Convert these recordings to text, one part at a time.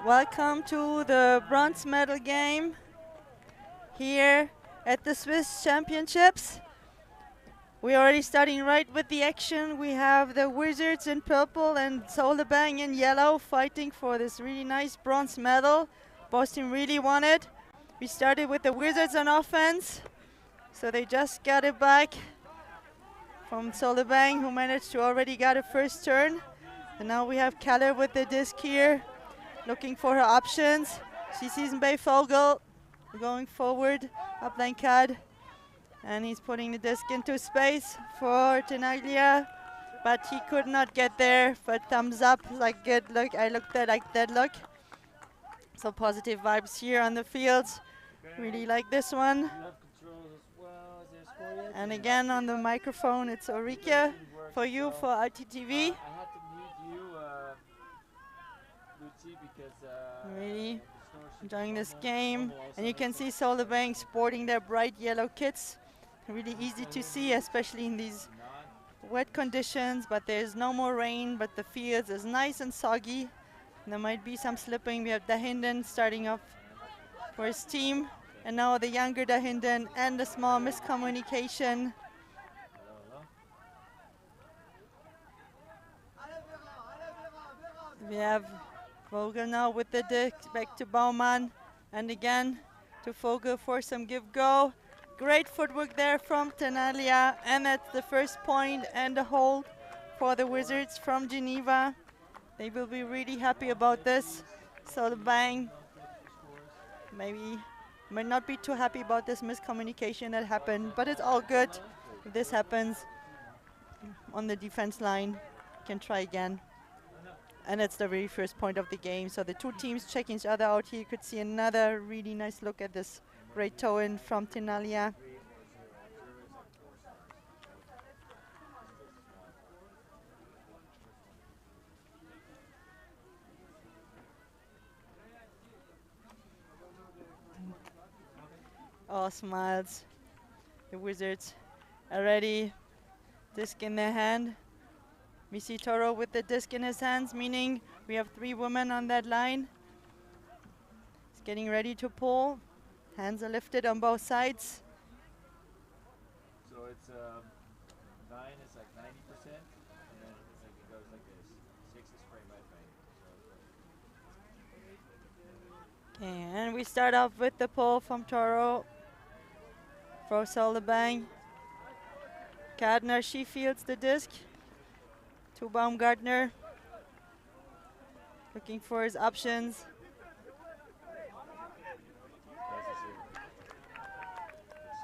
Welcome to the bronze medal game here at the Swiss Championships. We're already starting right with the action. We have the Wizards in purple and Solebang in yellow fighting for this really nice bronze medal. Both teams really want it. We started with the Wizards on offense, so they just got it back from Solebang, who managed to already get a first turn. And now we have Keller with the disc here, looking for her options. She sees Bay Fogel going forward, upline card, and he's putting the disc into space for Tenaglia, but he could not get there. But thumbs up, like good look. I looked at like that look. So positive vibes here on the fields. Really like this one. And again on the microphone, it's Ulrike for you for ULTI.TV. Really enjoying this game. And you can see Solebang sporting their bright yellow kits. Really easy to see, especially in these wet conditions, but there's no more rain, but the fields is nice and soggy. And there might be some slipping. We have Dahinden starting off for his team. And now the younger Dahinden and the small miscommunication. We have Vogel now with the disc back to Baumann, and again to Vogel for some give-go. Great footwork there from Tenalia, and that's the first point and a hold for the Wizards from Geneva. They will be really happy about this. So the bang, maybe might not be too happy about this miscommunication that happened, but it's all good. If this happens on the defense line, can try again. And it's the very first point of the game. So the two teams check each other out here. You could see another really nice look at this great toe-in from Tenalia. All smiles. The Wizards are ready. Disc in their hand. We see Toro with the disc in his hands, meaning we have 3 women on that line. He's getting ready to pull. Hands are lifted on both sides. So it's 9 is like 90%, and then it's like it goes like this. 6 is frame by frame. Okay, and we start off with the pull from Toro for Solebang. Gardner, she fields the disc to Baumgartner, looking for his options.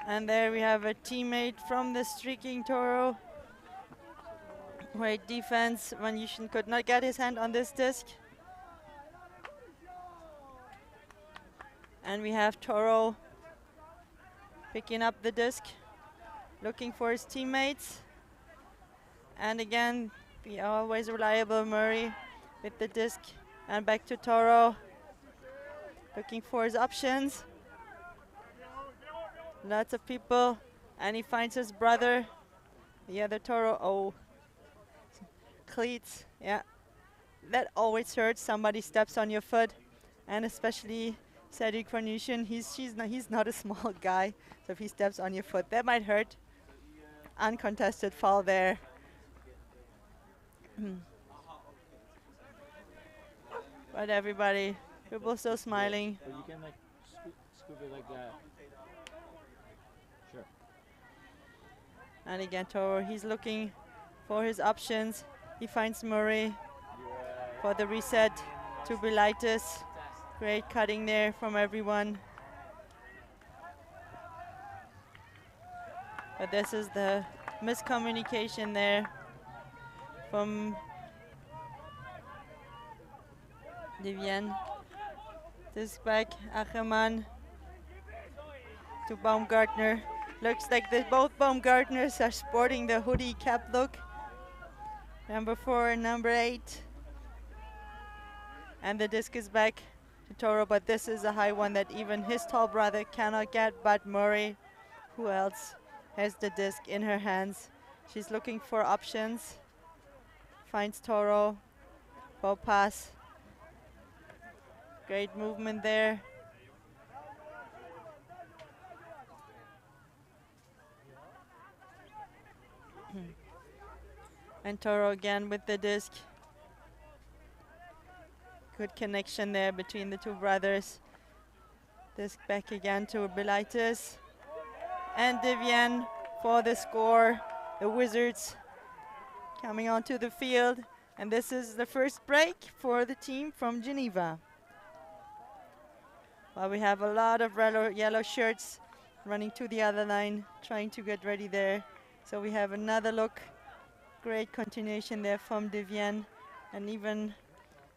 And there we have a teammate from the streaking Toro. Great defense. Van Yushin could not get his hand on this disc. And we have Toro picking up the disc, looking for his teammates. And again, the always reliable Murray with the disc, and back to Toro, looking for his options. Lots of people, and he finds his brother, the other Toro. Oh, cleats, yeah. That always hurts. Somebody steps on your foot, and especially Cedric Van Yushin, he's not a small guy, so if he steps on your foot, that might hurt. Uncontested foul there. But everybody, people still smiling. But you can like scoop it like that. Sure. And again, Toro, he's looking for his options. He finds Murray for the reset to Bilitis. Great cutting there from everyone. But this is the miscommunication there from Devian. Disc back, Achemann to Baumgartner. Looks like both Baumgartners are sporting the hoodie cap look. Number 4 and number 8. And the disc is back to Toro, but this is a high one that even his tall brother cannot get, but Murray, who else has the disc in her hands. She's looking for options. Finds Toro, ball pass. Great movement there. And Toro again with the disc. Good connection there between the two brothers. Disc back again to Belaitis. And Divian for the score. The Wizards coming onto the field. And this is the first break for the team from Geneva. Well, we have a lot of yellow shirts running to the other line, trying to get ready there. So we have another look. Great continuation there from Divian. And even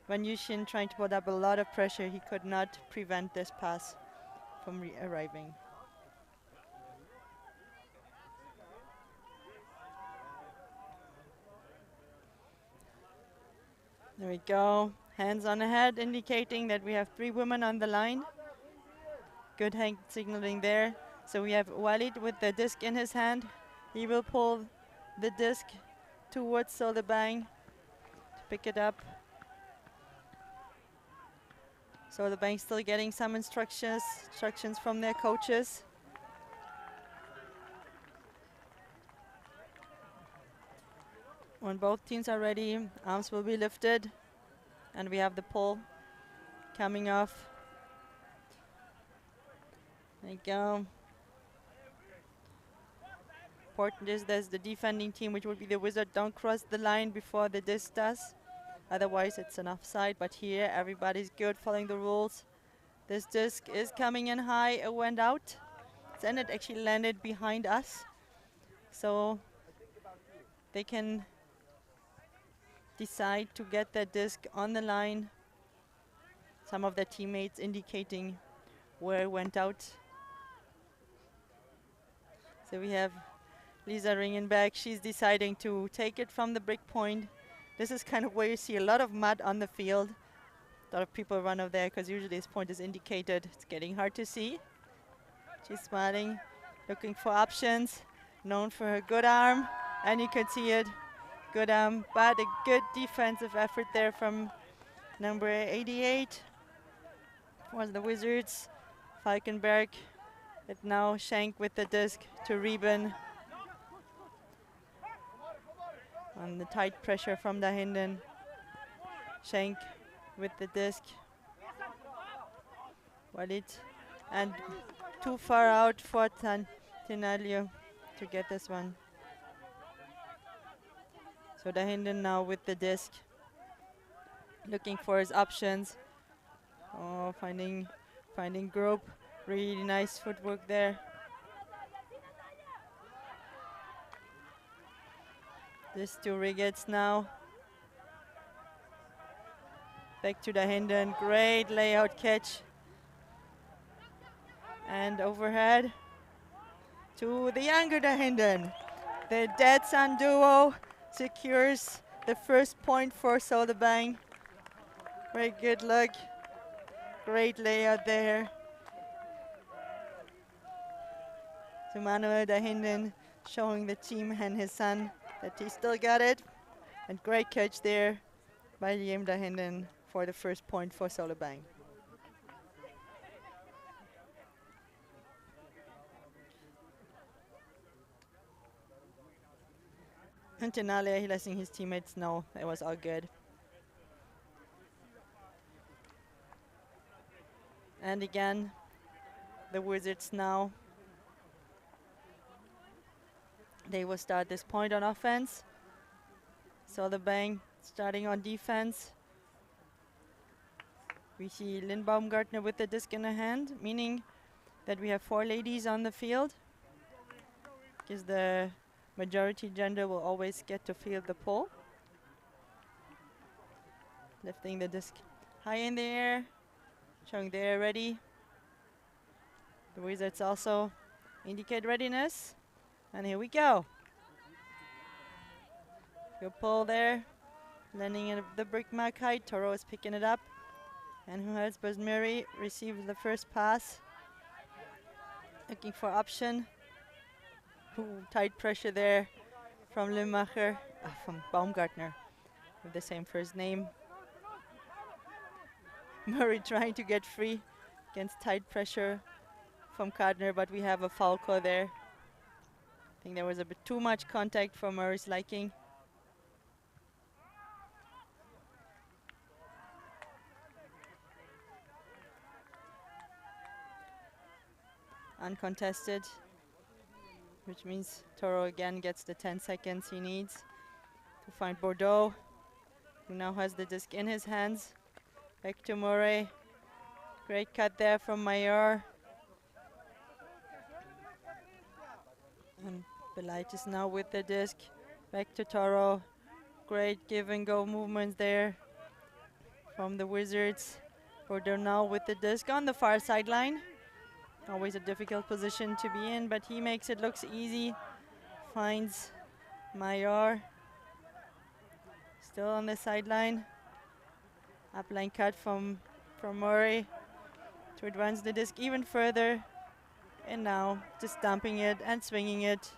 Van Yushin trying to put up a lot of pressure. He could not prevent this pass from arriving. There we go. Hands on the head, indicating that we have 3 women on the line. Good hand signaling there. So we have Walid with the disc in his hand. He will pull the disc towards Solebang to pick it up. Solebang still getting some instructions from their coaches. When both teams are ready, arms will be lifted, and we have the pull coming off. There you go. Important is that the defending team, which would be the Wizard, don't cross the line before the disc does. Otherwise, it's an offside. But here, everybody's good, following the rules. This disc is coming in high. It went out. Then it actually landed behind us. So they can decide to get that disc on the line. Some of their teammates indicating where it went out. So we have Lisa Ringenberg. She's deciding to take it from the brick point. This is kind of where you see a lot of mud on the field. A lot of people run over there because usually this point is indicated. It's getting hard to see. She's smiling, looking for options. Known for her good arm, and you can see it. Good arm, but a good defensive effort there from number 88 was the Wizards. Falkenberg. It now Schenk with the disc to Reben. On the tight pressure from Dahinden. Schenk with the disc. Walid. And too far out for Tinalio to get this one. So Dahinden now with the disc. Looking for his options. Oh, finding group. Really nice footwork there. This to Rigetz now. Back to Dahinden. Great layout catch. And overhead to the younger Dahinden. The dad son duo secures the first point for Solebang. Very good look. Great layout there. To Manuel Dahinden showing the team and his son that he still got it. And great catch there by Liam Dahinden for the first point for Solebang. And Tenale letting his teammates know it was all good. And again, the Wizards now. They will start this point on offense. Solebang starting on defense. We see Lynn Baumgartner with the disc in her hand, meaning that we have 4 ladies on the field. Because the majority gender will always get to field the pole. Lifting the disc high in the air, showing they're ready. The Wizards also indicate readiness. And here we go. Good pull there. Landing in the brick mark height. Toro is picking it up. And Helsbers Murray receives the first pass. Looking for option. Ooh, tight pressure there from Limmacher, from Baumgartner with the same first name. Murray trying to get free against tight pressure from Gardner, but we have a foul call there. I think there was a bit too much contact for Murray's liking. Uncontested, which means Toro again gets the 10 seconds he needs to find Bordeaux, who now has the disc in his hands. Back to Murray. Great cut there from Mayer. And Belaitis now with the disc. Back to Toro. Great give and go movements there from the Wizards. Bordeaux now with the disc on the far sideline. Always a difficult position to be in, but he makes it look easy. Finds Mayer. Still on the sideline. Upline cut from Murray to advance the disc even further. And now just dumping it and swinging it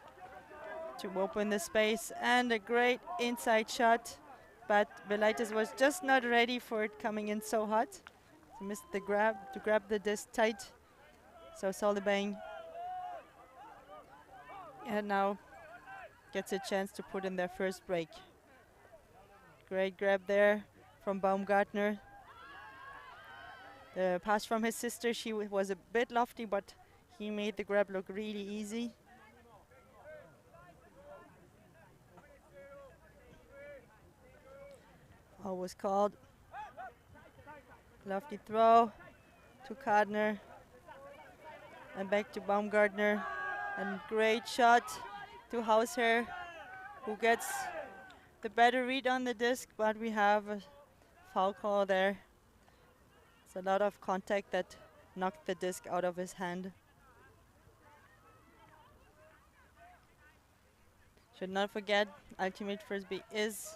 to open the space. And a great inside shot. But Belaitis was just not ready for it coming in so hot. He missed the grab to grab the disc tight. So Solebang and now gets a chance to put in their first break. Great grab there from Baumgartner. The pass from his sister, she was a bit lofty, but he made the grab look really easy. All was called. Lofty throw to Gardner. And back to Baumgartner. And great shot to Hauser, who gets the better read on the disc, but we have a foul call there. It's a lot of contact that knocked the disc out of his hand. Should not forget, Ultimate Frisbee is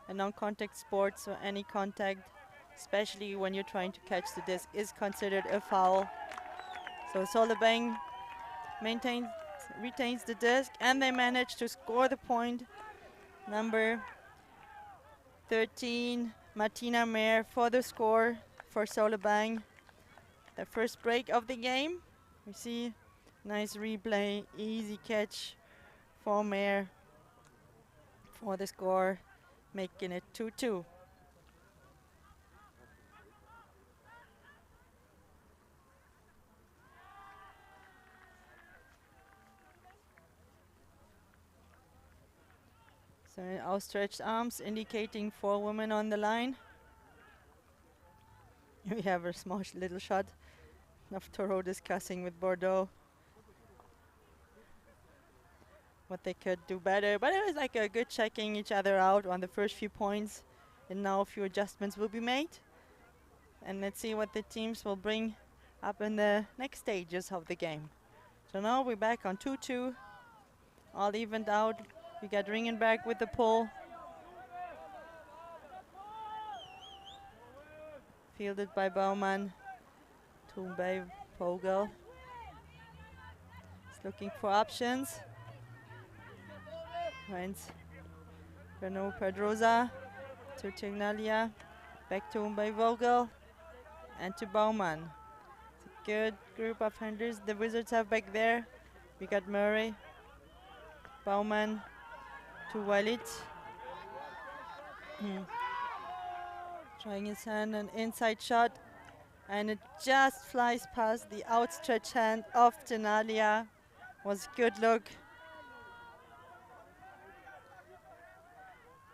a non-contact sport, so any contact, especially when you're trying to catch the disc, is considered a foul. So Solebang retains the disc, and they manage to score the point. Number 13, Martina Mayer for the score for Solebang. The first break of the game. We see nice replay, easy catch for Mayer for the score, making it 2-2. So outstretched arms indicating 4 women on the line. We have a small little shot of Toro discussing with Bordeaux what they could do better. But it was like a good checking each other out on the first few points. And now a few adjustments will be made. And let's see what the teams will bring up in the next stages of the game. So now we're back on 2-2. All evened out. We got Ringenberg with the pull. Fielded by Baumann. To by Vogel. He's looking for options. Finds Renaud Pedrosa to Tegnalia. Back to by Vogel. And to Baumann. It's a good group of handlers the Wizards have back there. We got Murray. Baumann to Walid. Trying his hand, an inside shot, and it just flies past the outstretched hand of Tenalia. Was a good look.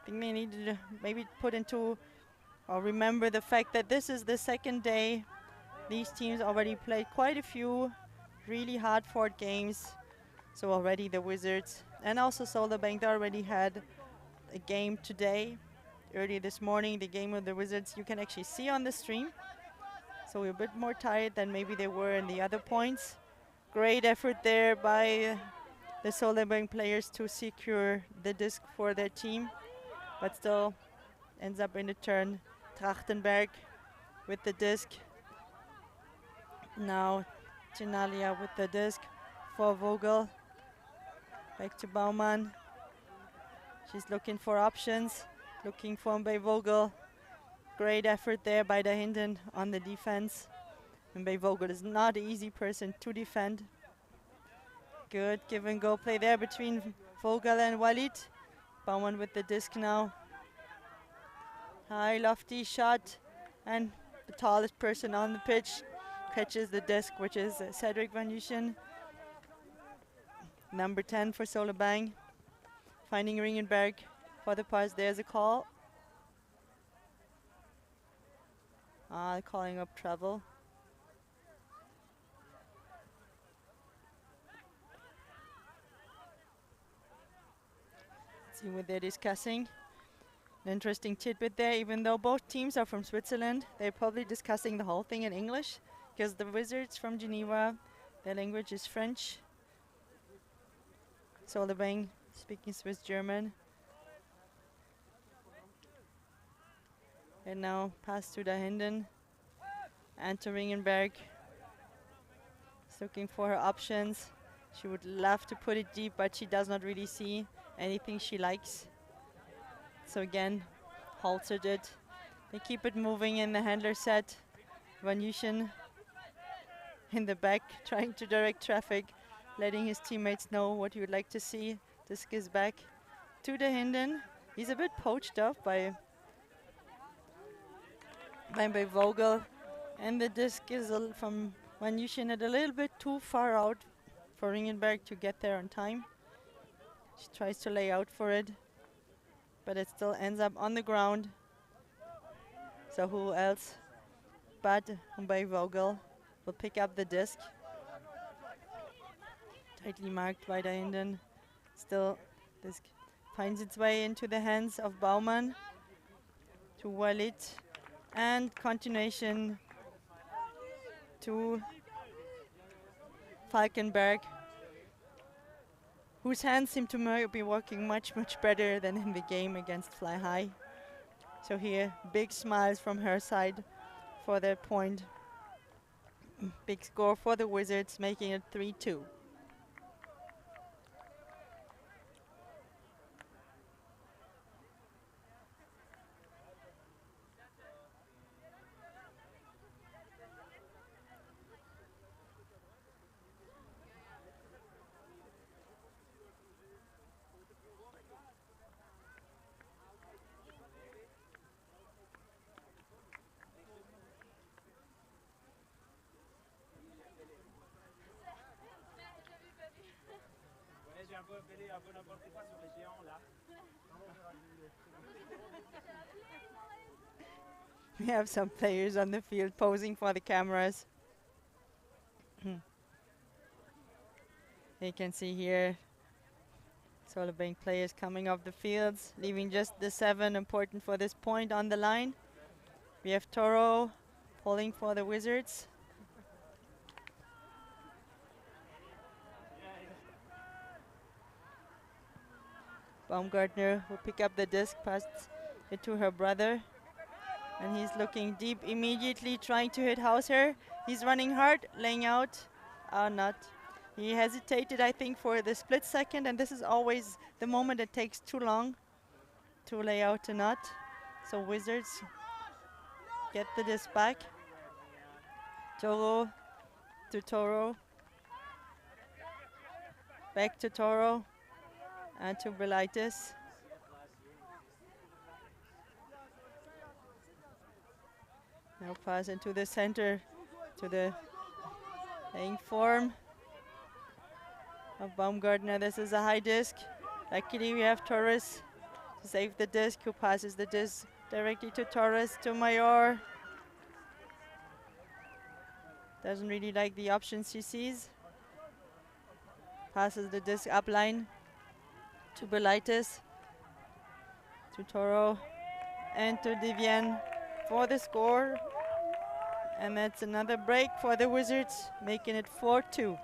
I think they need to maybe put into or remember the fact that this is the second day. These teams already played quite a few really hard-fought games. So already the Wizards and also Solebang already had a game today. Early this morning, the game of the Wizards you can actually see on the stream. So we're a bit more tired than maybe they were in the other points. Great effort there by the Solebang players to secure the disc for their team. But still ends up in the turn. Trachtenberg with the disc. Now Tenalia with the disc for Vogel. Back to Baumann. She's looking for options. Looking for Vogel. Great effort there by the Hinden on the defense. And Vogel is not an easy person to defend. Good give and go play there between Vogel and Walid. Baumann with the disc now. High lofty shot, and the tallest person on the pitch catches the disc, which is Cedric Van Uschen. Number 10 for Solebang. Finding Ringenberg for the pass. There's a call. Calling up travel. See what they're discussing. An interesting tidbit there, even though both teams are from Switzerland, they're probably discussing the whole thing in English, because the Wizards from Geneva, their language is French. Solebang speaking Swiss German. And now pass to the Hinden and to Ringenberg. She's looking for her options. She would love to put it deep, but she does not really see anything she likes. So again, halted it. They keep it moving in the handler set. Van Uschen in the back, trying to direct traffic, letting his teammates know what he would like to see. Disc is back to the Hinden. He's a bit poached off by Vogel. And the disc is from Van Uschen a little bit too far out for Ringenberg to get there on time. She tries to lay out for it, but it still ends up on the ground. So who else but Vogel will pick up the disc. Tightly marked by the Hinden. Still, disc finds its way into the hands of Baumann to Walid, and continuation to Falkenberg, whose hands seem to be working much better than in the game against Fly High. So here, big smiles from her side for that point. Big score for the Wizards, making it 3-2. We have some players on the field posing for the cameras. You can see here Solebang players coming off the fields, leaving just the 7, important for this point, on the line. We have Toro pulling for the Wizards. Baumgartner will pick up the disc, pass it to her brother. And he's looking deep immediately, trying to hit Hauser. He's running hard, laying out. Not. He hesitated, I think, for the split second, and this is always the moment that takes too long to lay out a nut. So Wizards get the disc back. Toro to Toro. Back to Toro. And to Belaitis. Now pass into the center to the playing form of Baumgartner. This is a high disc. Luckily we have Torres to save the disc, who passes the disc directly to Torres, to Mayor. Doesn't really like the options she sees. Passes the disc up line to Belaitis, to Toro, and to Divian for the score. And that's another break for the Wizards, making it 4-2.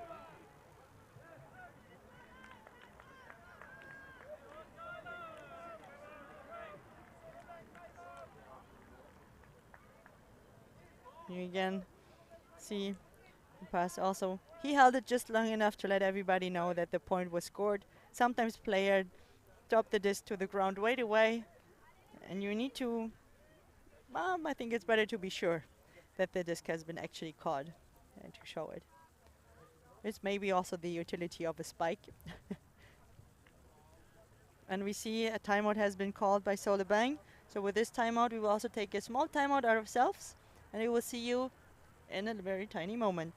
You again see the pass also. He held it just long enough to let everybody know that the point was scored. Sometimes player drop the disc to the ground right away, and you need to I think it's better to be sure that the disc has been actually caught and to show it. It's maybe also the utility of a spike. And we see a timeout has been called by Solebang. So with this timeout, we will also take a small timeout ourselves, and we will see you in a very tiny moment.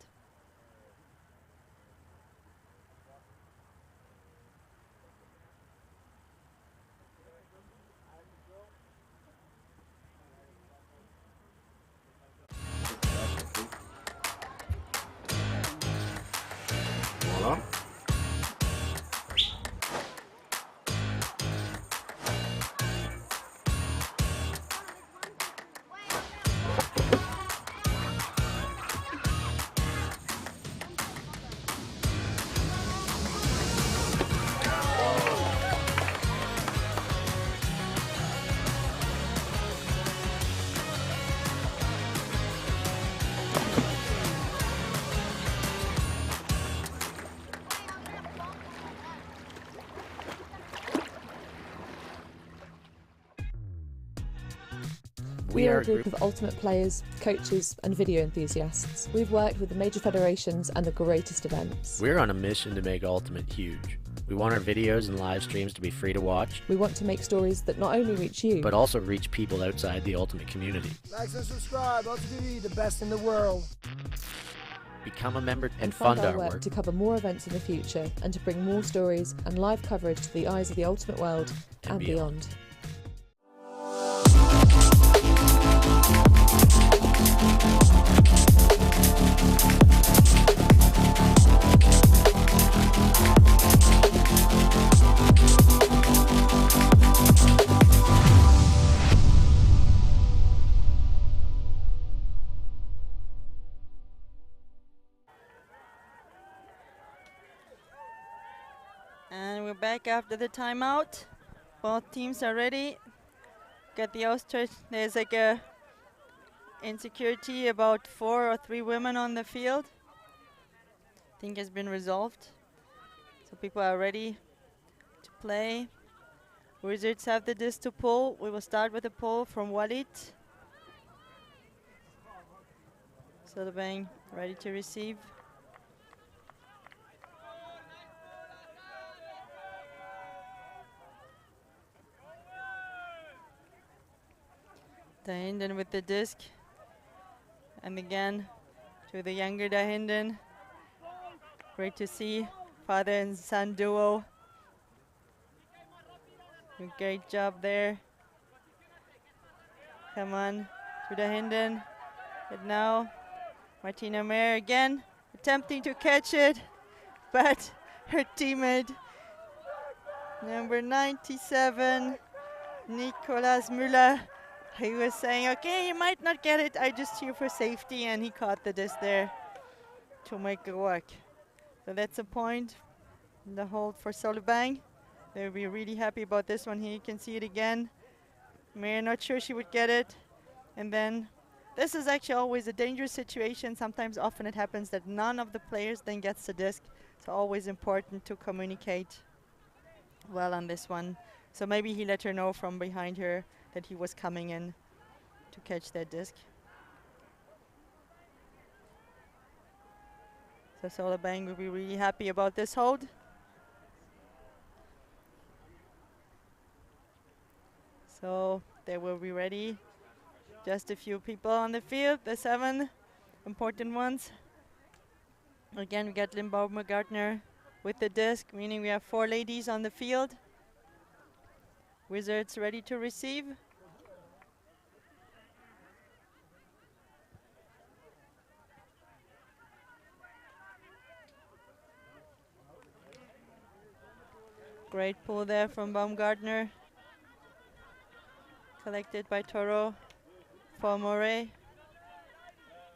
Voilà. We are a group of ultimate players, coaches and video enthusiasts. We've worked with the major federations and the greatest events. We're on a mission to make Ultimate huge. We want our videos and live streams to be free to watch. We want to make stories that not only reach you, but also reach people outside the Ultimate community. Like and subscribe, ULTI.TV, the best in the world. Become a member and fund fund our our work work. to cover more events in the future and to bring more stories and live coverage to the eyes of the Ultimate world and beyond. And we're back after the timeout. Both teams are ready. Got the Ostrich. There's like a insecurity about 4 or 3 women on the field. I think has been resolved. So people are ready to play. Wizards have the disc to pull. We will start with a pull from Walid. Solebang ready to receive. Dahinden with the disc. And again to the younger Dahinden. Great to see father and son duo. A great job there. Come on to Dahinden. But now Martina Mayer again attempting to catch it. But her teammate, number 97, Nicolas Müller, he was saying, okay, you might not get it, I just here for safety, and he caught the disc there to make it work. So that's a point in the hold for Solebang. They'll be really happy about this one here. You can see it again. Mayer not sure she would get it. And then this is actually always a dangerous situation. Sometimes often it happens that none of the players then gets the disc. So always important to communicate well on this one. So maybe he let her know from behind her that he was coming in to catch that disc. So Solebang will be really happy about this hold. So they will be ready. Just a few people on the field, the 7 important ones. Again, we got Lynn Baumgartner with the disc, meaning we have 4 ladies on the field. Wizards ready to receive. Great pull there from Baumgartner. Collected by Toro for Moray.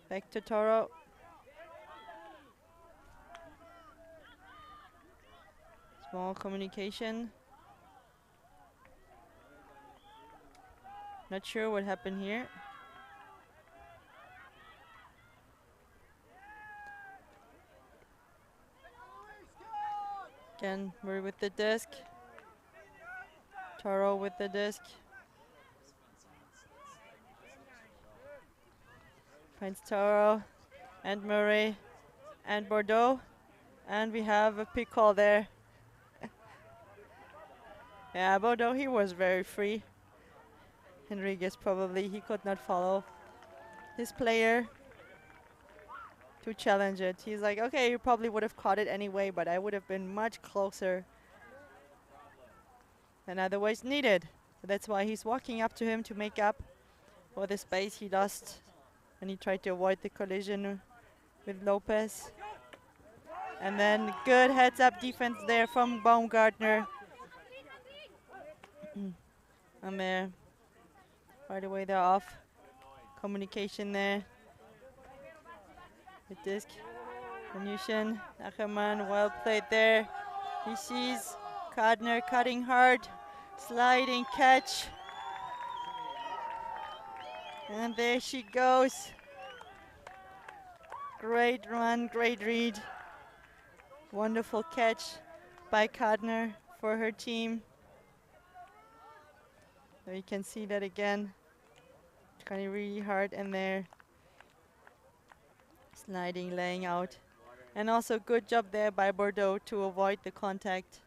Back to Toro. Small communication. Not sure what happened here. Again, we're with the disc. Toro with the disc. Finds Toro and Murray and Bordeaux. And we have a pick call there. Yeah, Bordeaux, he was very free. Henriquez probably, he could not follow his player to challenge it. He's like, okay, you probably would have caught it anyway, but I would have been much closer than otherwise needed. So that's why he's walking up to him to make up for the space he lost. And he tried to avoid the collision with Lopez. And then good heads-up defense there from Baumgartner. And there, right away they're off. Communication there. The disc. Venusian, Ackermann, well played there. He sees Gardner cutting hard. Sliding catch. And there she goes. Great run, great read. Wonderful catch by Gardner for her team. So you can see that again. Cutting really hard and there. Sliding, laying out. And also good job there by Bordeaux to avoid the contact.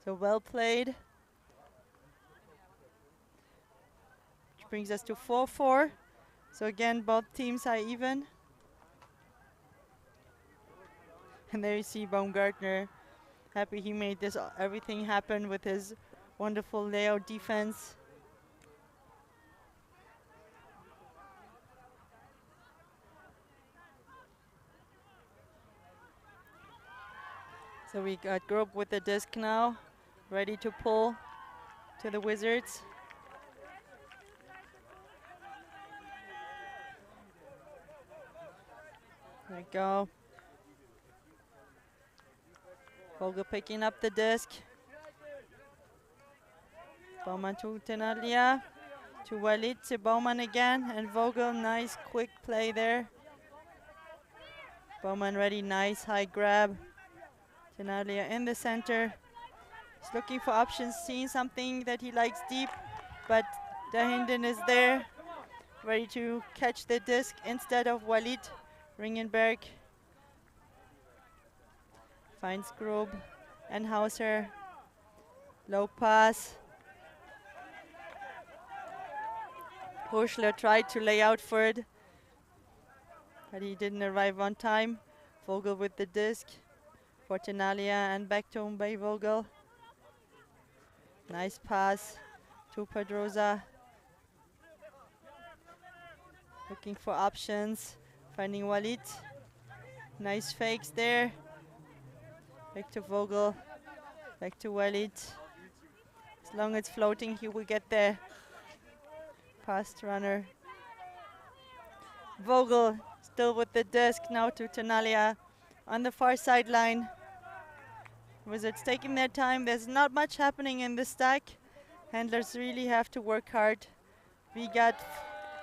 So well played. Which brings us to 4-4. So again, both teams are even. And there you see Baumgartner. Happy he made this everything happen with his wonderful layout defense. So we got Grove with the disc now, ready to pull to the Wizards. There we go. Vogel picking up the disc. Baumann to Tenalia, to Walid, to Baumann again, and Vogel, nice quick play there. Baumann ready, nice high grab. Tenalia in the center. He's looking for options, seeing something that he likes deep, but Dahinden is there, ready to catch the disc instead of Walid. Ringenberg finds Grob and Hauser. Low pass. Huschler tried to lay out for it, but he didn't arrive on time. Vogel with the disc for Tenalia and back to him by Vogel. Nice pass to Pedrosa. Looking for options, finding Walid. Nice fakes there. Back to Vogel, back to Walid. As long as it's floating, he will get there. Fast runner. Vogel still with the disc, now to Tenalia on the far sideline. Wizards taking their time. There's not much happening in the stack. Handlers really have to work hard. We got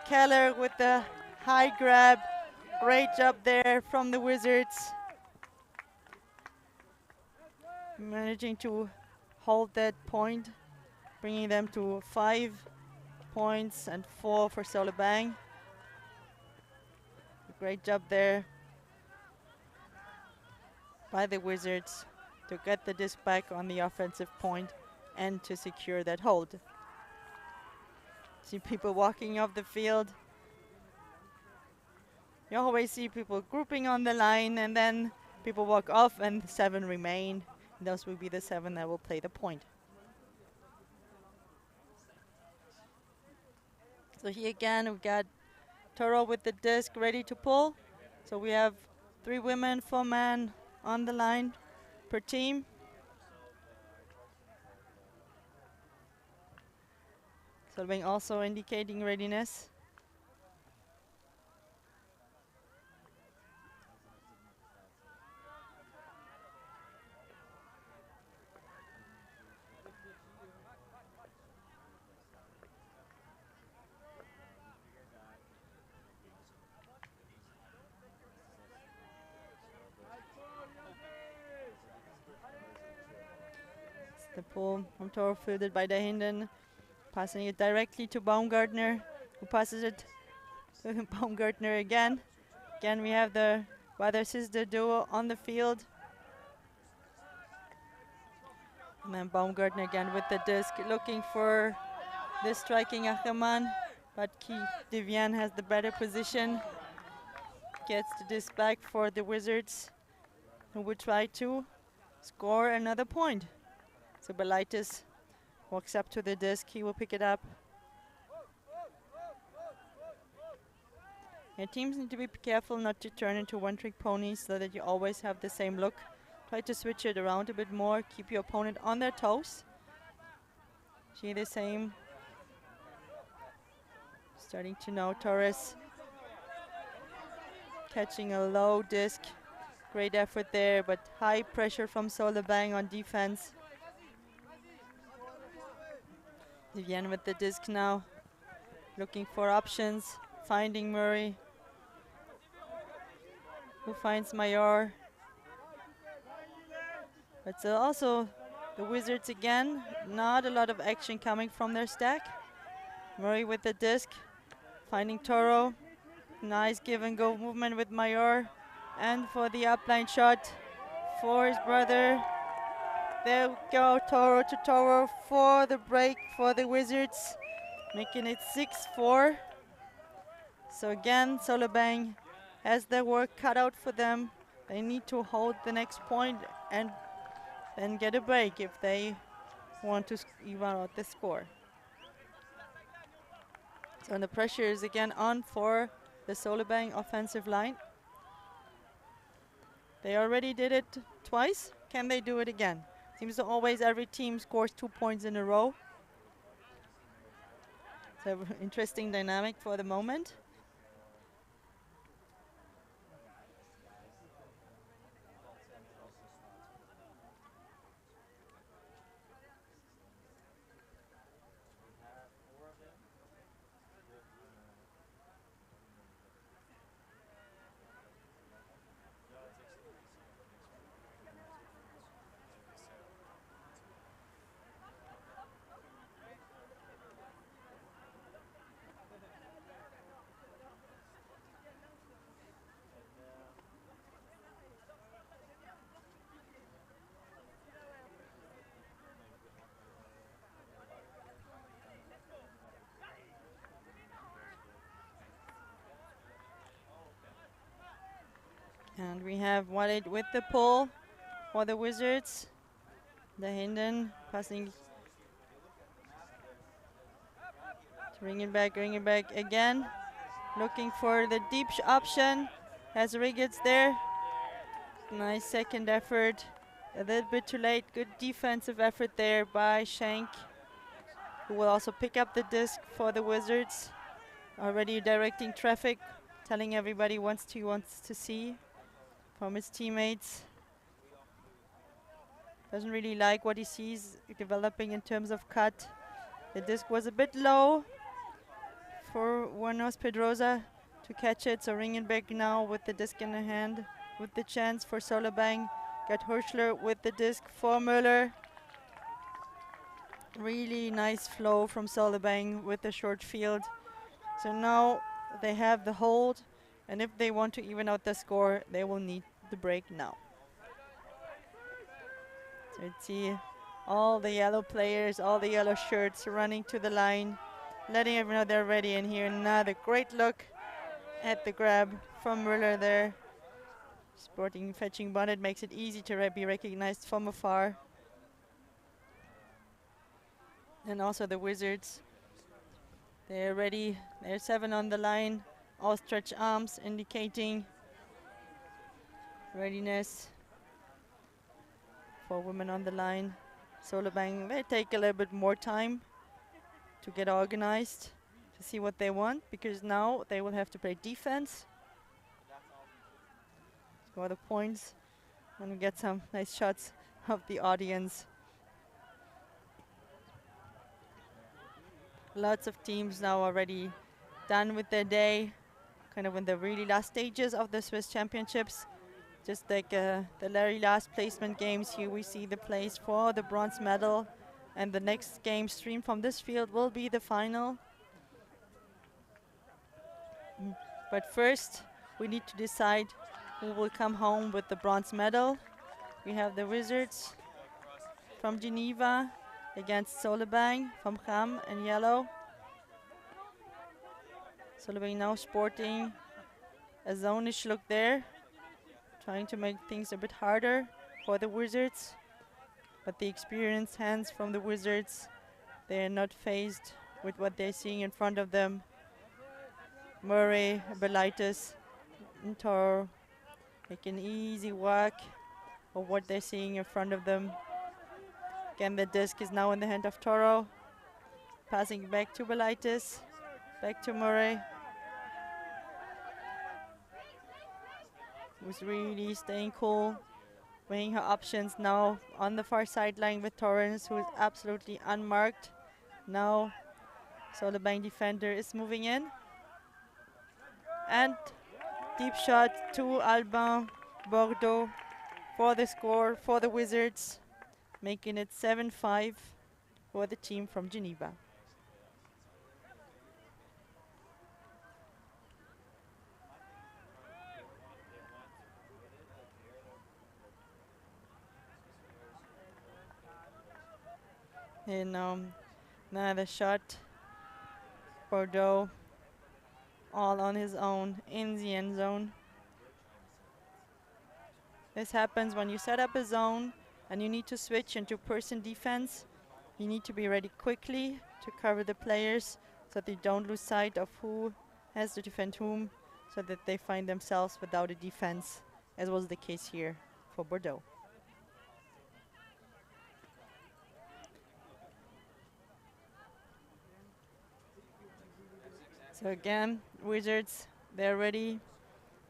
Keller with the high grab. Great job there from the Wizards. Managing to hold that point, bringing them to 5 points and 4 for Solebang. Great job there by the Wizards to get the disc back on the offensive point and to secure that hold. See people walking off the field. You always see people grouping on the line and then people walk off and 7 remain. And those will be the 7 that will play the point. So here again we got Toro with the disc ready to pull. So we have 3 women, 4 men on the line per team. Solebang also indicating readiness. The pull from Toro fielded by Dahinden. Passing it directly to Baumgartner, who passes it to Baumgartner again. Again, we have the brother-sister duo on the field. And then Baumgartner again with the disc, looking for the striking Ackermann, but Devian has the better position. Gets the disc back for the Wizards, who will try to score another point. So Belaitis walks up to the disc, he will pick it up. Yeah, teams need to be careful not to turn into one-trick ponies so that you always have the same look. Try to switch it around a bit more, keep your opponent on their toes. See the same. Starting to know Torres catching a low disc. Great effort there, but high pressure from Solebang on defense. Vivian with the disc now, looking for options, finding Murray, who finds Mayor. But also the Wizards again, not a lot of action coming from their stack. Murray with the disc, finding Toro. Nice give and go movement with Mayor. And for the upline shot for his brother. There we go, Toro to Toro for the break for the Wizards, making it 6-4. So again, Solebang has their work cut out for them. They need to hold the next point and then get a break if they want to even out the score. So the pressure is again on for the Solebang offensive line. They already did it twice. Can they do it again? Seems to always every team scores 2 points in a row. So interesting dynamic for the moment. And we have Walid with the pull for the Wizards. The Hinden passing to ring it back again. Looking for the deep option. Has Riggets there. Nice second effort. A little bit too late. Good defensive effort there by Schenk, who will also pick up the disc for the Wizards. Already directing traffic, telling everybody what he wants to see from his teammates. Doesn't really like what he sees developing in terms of cut. The disc was a bit low for Buenos Pedrosa to catch it, so Ringenbeck now with the disc in the hand, with the chance for Solebang. Got Hirschler with the disc for Müller. Really nice flow from Solebang with the short field. So now they have the hold, and if they want to even out the score, they will need the break now. So let's see all the yellow players, all the yellow shirts running to the line, letting everyone know they're ready. And here another great look at the grab from Müller there. Sporting fetching bonnet makes it easy to be recognized from afar. And also the Wizards, they're ready. They're 7 on the line, all stretch arms indicating readiness for women on the line. Solebang, they take a little bit more time to get organized, to see what they want, because now they will have to play defense, score the points, and get some nice shots of the audience. Lots of teams now already done with their day, kind of in the really last stages of the Swiss Championships. Just like the very last placement games, here we see the place for the bronze medal And the next game stream from this field will be the final. But first, we need to decide who will come home with the bronze medal. We have the Wizards from Geneva against Solebang from Ham in yellow. Solebang now sporting a zone-ish look there, trying to make things a bit harder for the Wizards. But the experienced hands from the Wizards, they are not phased with what they're seeing in front of them. Murray, Belitis, and Toro make an easy work of what they're seeing in front of them. Again, the disc is now in the hand of Toro. Passing back to Belitis, back to Murray. Who's really staying cool, weighing her options now on the far sideline with Torrance, who is absolutely unmarked. Now, Solebang defender is moving in. And deep shot to Albin Bordeaux for the score for the Wizards, making it 7-5 for the team from Geneva. And another shot, Bordeaux all on his own in the end zone. This happens when you set up a zone and you need to switch into person defense. You need to be ready quickly to cover the players so that they don't lose sight of who has to defend whom, so that they find themselves without a defense, as was the case here for Bordeaux. So again, Wizards, they're ready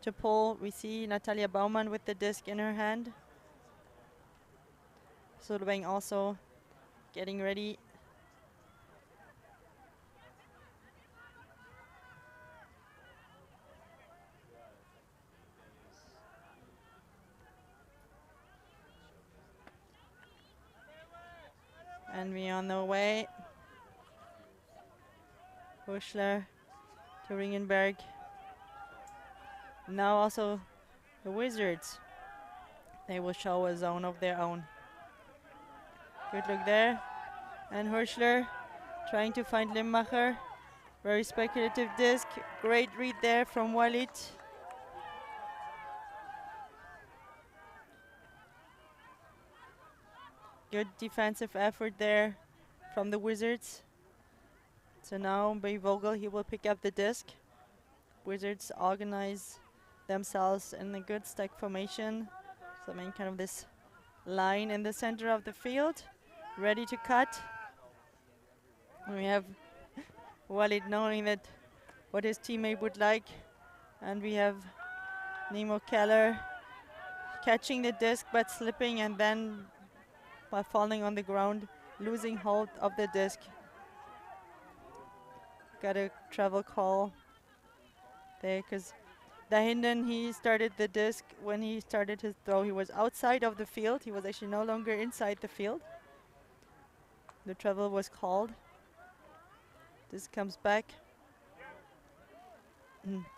to pull. We see Natalia Baumann with the disc in her hand. Solebang also getting ready. And we on the way. Huschler to Ringenberg. Now also the Wizards. They will show a zone of their own. Good look there. And Hirschler trying to find Limmacher. Very speculative disc. Great read there from Walid. Good defensive effort there from the Wizards. So now by Vogel, he will pick up the disc. Wizards organize themselves in a good stack formation. So I mean kind of this line in the center of the field, ready to cut. And we have Walid knowing that what his teammate would like. And we have Nemo Keller catching the disc but slipping, and then by falling on the ground, losing hold of the disc. Got a travel call there because Dahinden, he started the disc. When he started his throw, he was outside of the field. He was actually no longer inside the field. The travel was called. This comes back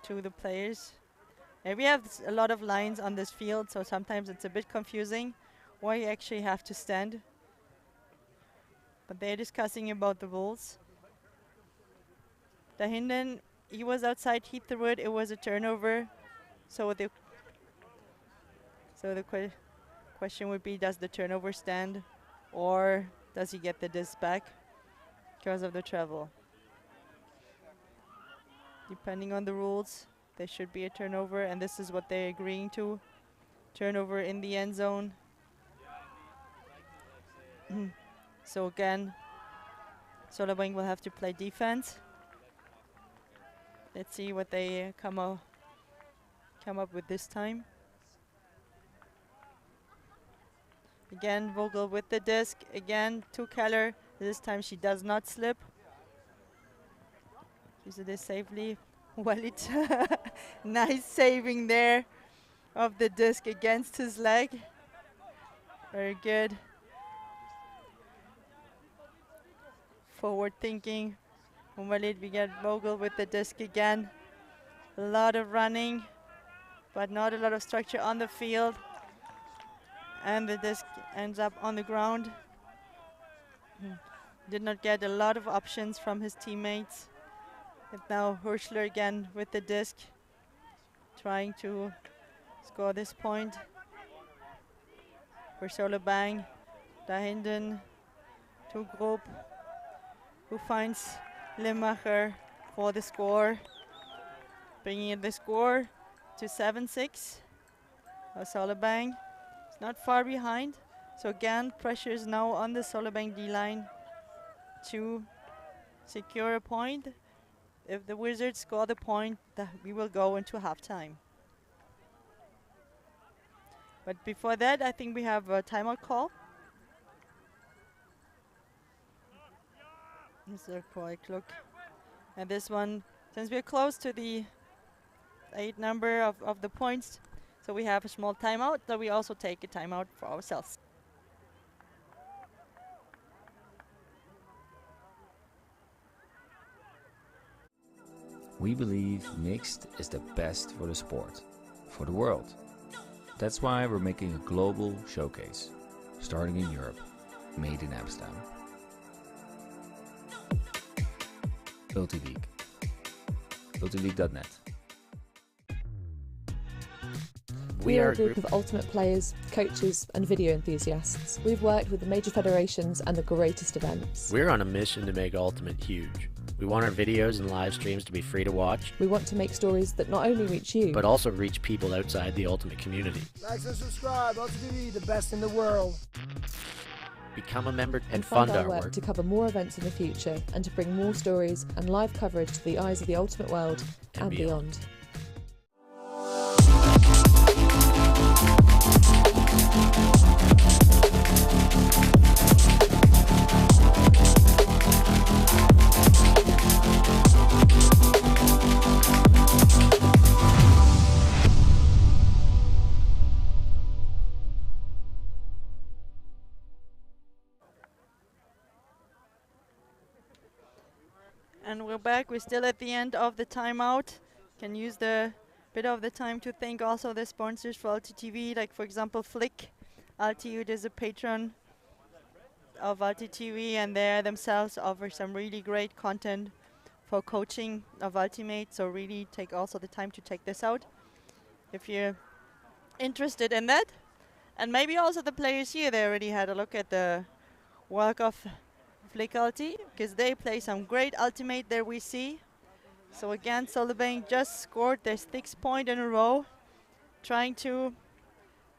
to the players. And we have a lot of lines on this field, so sometimes it's a bit confusing why you actually have to stand. But they're discussing about the rules. Dahinden, he was outside, he threw it, it was a turnover. So the question would be, does the turnover stand, or does he get the disc back because of the travel? Depending on the rules, there should be a turnover, and this is what they're agreeing to. Turnover in the end zone. So again, Solebang will have to play defense. Let's see what they come up with this time. Again, Vogel with the disc. Again, to Keller. This time she does not slip. Uses this safely. Well, it's nice saving there of the disc against his leg. Very good. forward thinking. Walid, we get Vogel with the disc again. A lot of running, but not a lot of structure on the field. And the disc ends up on the ground. Did not get a lot of options from his teammates. And now Hirschler again with the disc, trying to score this point. For Solebang, da hinten to Grob, who finds Limmacher for the score, bringing the score to 7-6. Solebang is not far behind, so again pressure is now on the Solebang D-line to secure a point. If the Wizards score the point, we will go into halftime. But before that, I think we have a timeout call. This is a quick look. And this one, since we're close to the 8 number of the points, so we have a small timeout, so we also take a timeout for ourselves. We believe mixed is the best for the sport, for the world. That's why we're making a global showcase, starting in Europe, made in Amsterdam. ULTI League. ULTILeague.net. We are a group of ultimate players, coaches and video enthusiasts. We've worked with the major federations and the greatest events. We're on a mission to make Ultimate huge. We want our videos and live streams to be free to watch. We want to make stories that not only reach you, but also reach people outside the Ultimate community. Like and subscribe, ULTI.TV, the best in the world. Become a member and fund fund our our work work. to cover more events in the future and to bring more stories and live coverage to the eyes of the Ultimate world and beyond. And we're back. We're still at the end of the timeout. Can use the bit of the time to thank also the sponsors for ULTI.TV, like for example Flick. ULTI is a patron of ULTI.TV, and they themselves offer some really great content for coaching of Ultimate. So really take also the time to check this out if you're interested in that. And maybe also the players here, they already had a look at the work of Flick ULTI, because they play some great Ultimate there we see. So again, Solebang just scored their 6th point in a row, trying to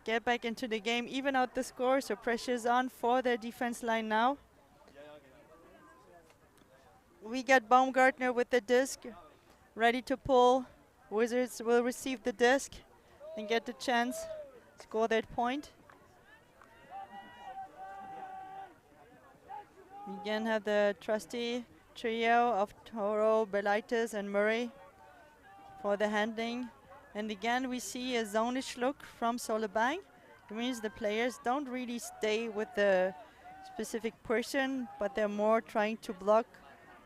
get back into the game, even out the score, so pressure's on for their defense line now. We get Baumgartner with the disc, ready to pull. Wizards will receive the disc and get the chance to score that point. We again have the trusty trio of Toro, Belaitis and Murray for the handling. And again we see a zonish look from Solebang. It means the players don't really stay with the specific person, but they're more trying to block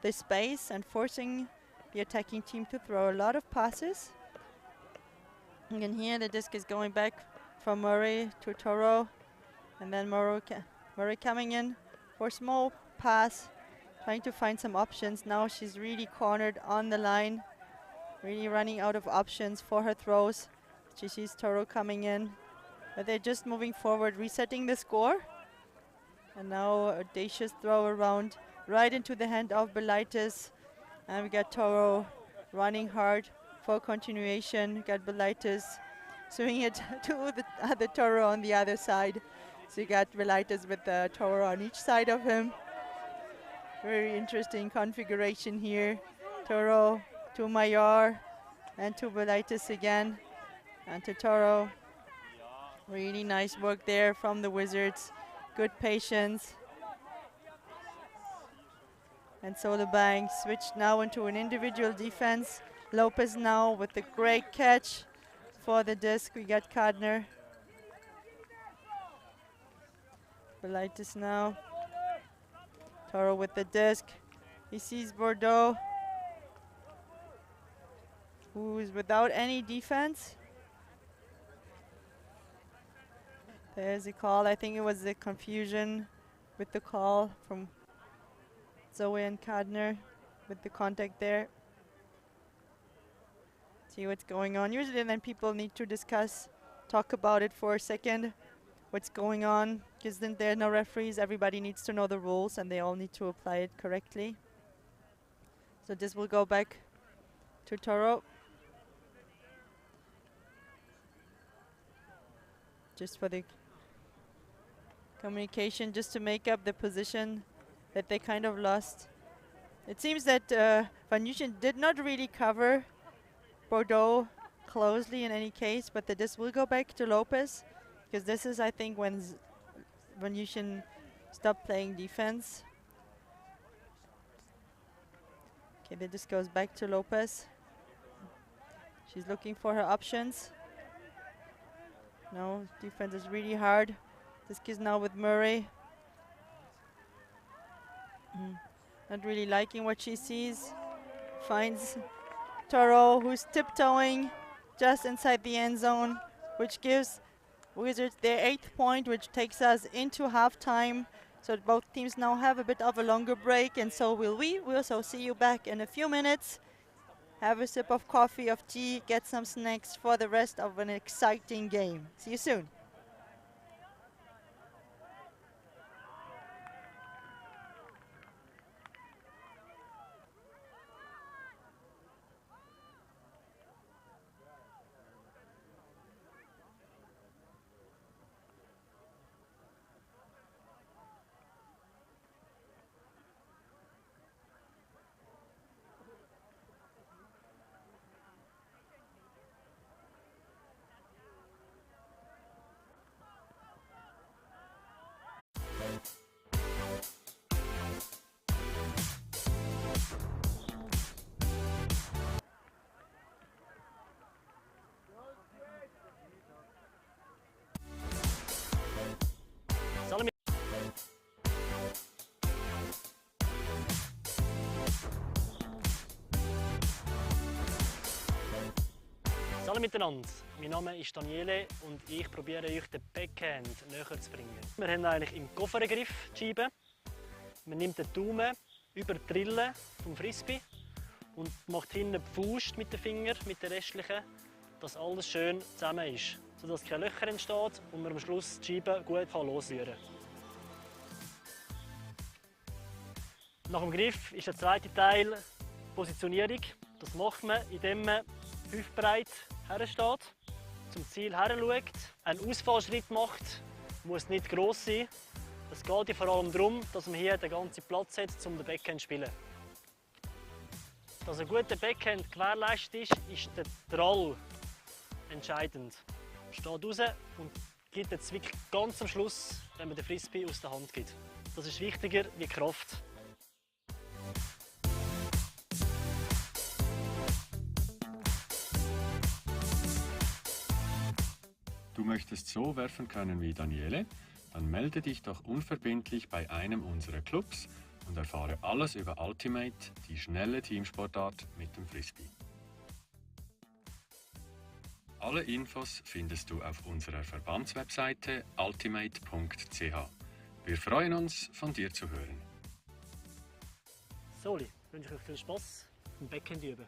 the space and forcing the attacking team to throw a lot of passes. And here the disc is going back from Murray to Toro, and then Murray coming in for small pass, trying to find some options. Now she's really cornered on the line, really running out of options for her throws. She sees Toro coming in, but they're just moving forward, resetting the score. And now a audacious throw around right into the hand of Belaitis, and we got Toro running hard for continuation. Got Belaitis swinging it to the other Toro on the other side. So you got Belaitis with the Toro on each side of him. Very interesting configuration here. Toro to Mayor and to Belaitis again, and to Toro. Really nice work there from the Wizards. Good patience. And Solebang switched now into an individual defense. Lopez now with the great catch for the disc. We got Kardner. Belaitis now. Toro with the disc. He sees Bordeaux, who is without any defense. There's a call. I think it was the confusion with the call from Zoe and Kadner with the contact there. See what's going on. Usually then people need to talk about it for a second, what's going on, because then there are no referees. Everybody needs to know the rules and they all need to apply it correctly. So this will go back to Toro. Just for the communication, just to make up the position that they kind of lost. It seems that Van Nuschen did not really cover Bordeaux closely in any case, but that this will go back to Lopez, because this is, I think, when Van Nuschen stopped playing defense. Okay, then this goes back to Lopez. She's looking for her options. No, defense is really hard. This is now with Murray. Not really liking what she sees. Finds Toro, who's tiptoeing just inside the end zone, which gives Wizards their 8th point, which takes us into halftime. So both teams now have a bit of a longer break, and so will we. We'll so see you back in a few minutes. Have a sip of coffee, of tea, get some snacks for the rest of an exciting game. See you soon. Hallo miteinander, mein Name ist Daniele und ich probiere euch den Backhand näher zu bringen. Wir haben eigentlich im Koffergriff die Scheibe. Man nimmt den Daumen über die Rille vom Frisbee und macht hinten die Faust mit den Fingern, mit den restlichen, dass alles schön zusammen ist, sodass keine Löcher entstehen und man am Schluss die Scheibe gut losrühren kann. Nach dem Griff ist der zweite Teil Positionierung. Das macht man, indem man hüftbreit hersteht, zum Ziel her schaut, einen Ausfallschritt macht, muss nicht gross sein. Es geht ja vor allem darum, dass man hier den ganzen Platz hat, um den Backhand zu spielen. Dass ein guter Backhand gewährleistet ist der Drall entscheidend. Steht raus und gibt den Zwick ganz am Schluss, wenn man den Frisbee aus der Hand gibt. Das ist wichtiger wie Kraft. Du möchtest so werfen können wie Daniele? Dann melde dich doch unverbindlich bei einem unserer Clubs und erfahre alles über Ultimate, die schnelle Teamsportart mit dem Frisbee. Alle Infos findest du auf unserer Verbandswebseite ultimate.ch. Wir freuen uns, von dir zu hören. Soli, wünsche ich euch viel Spaß im Backhand üben.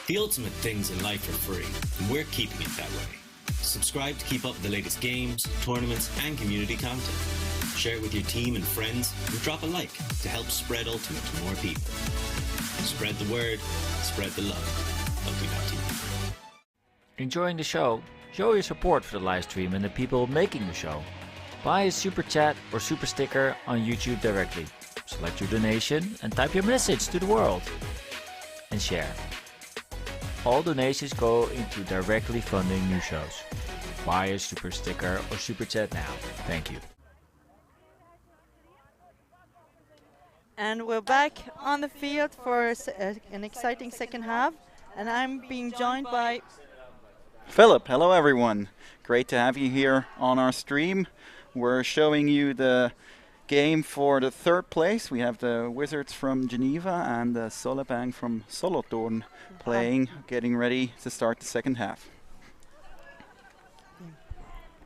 The ultimate things in life are free, and we're keeping it that way. Subscribe to keep up with the latest games, tournaments, and community content. Share it with your team and friends, and drop a like to help spread Ultimate to more people. Spread the word, spread the love. ULTI.TV. Enjoying the show? Show your support for the live stream and the people making the show. Buy a super chat or super sticker on YouTube directly. Select your donation and type your message to the world. And share. All donations go into directly funding new shows. Buy a super sticker or super chat now. Thank you. And we're back on the field for an exciting second half. And I'm being joined by Philip. Hello everyone. Great to have you here on our stream. We're showing you the game for the third place. We have the Wizards from Geneva and the Solebang from Lucerne playing, getting ready to start the second half.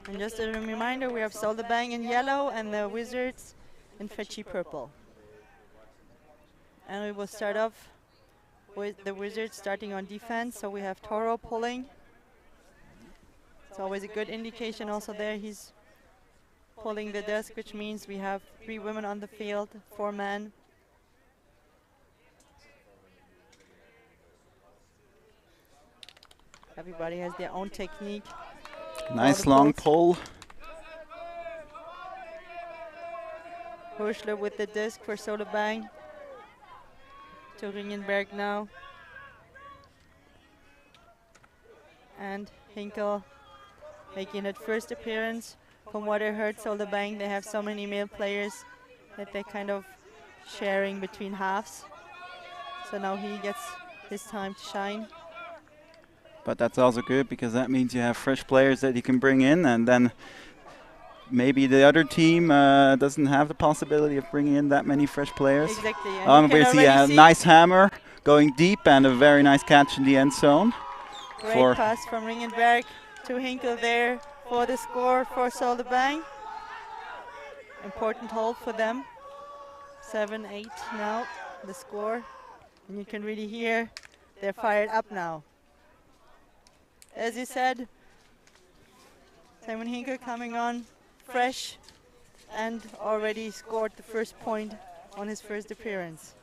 And just a reminder, we have Solebang in yellow and the Wizards in fetchy purple. And we will start off with the Wizards starting on defense. So we have Toro pulling. It's always a good indication also there. He's pulling the disc, which means we have 3 women on the field, 4 men. Everybody has their own technique. Nice long pull. Hirschler with the disc for Solebang. To Ringenberg now. And Hinkel making it first appearance. From what I heard, Solebang, they have so many male players that they're kind of sharing between halves. So now he gets his time to shine. But that's also good because that means you have fresh players that you can bring in, and then maybe the other team doesn't have the possibility of bringing in that many fresh players. Exactly. We see a nice hammer going deep and a very nice catch in the end zone. Great pass from Ringenberg to Hinkel there for the score for Solebang. Important hold for them. 7-8 now, the score. And you can really hear they're fired up now. As you said, Simon Hinkel coming on fresh and already scored the first point on his first appearance.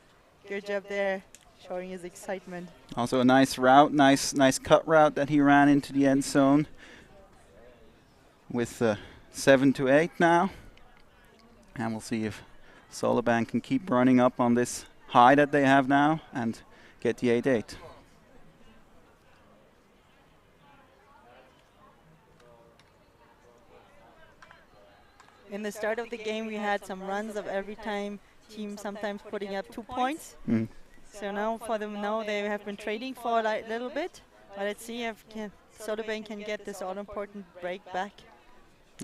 Good job there, showing his excitement. Also a nice route, nice cut route that he ran into the end zone. With 7-8 now. And we'll see if Solebang can keep running up on this high that they have now and get the 8-8. In the start of the game, we had some runs of every time team sometimes putting up 2 points. So now for them now they have been trading for a little bit. But let's see if Solebang can get this all-important break back.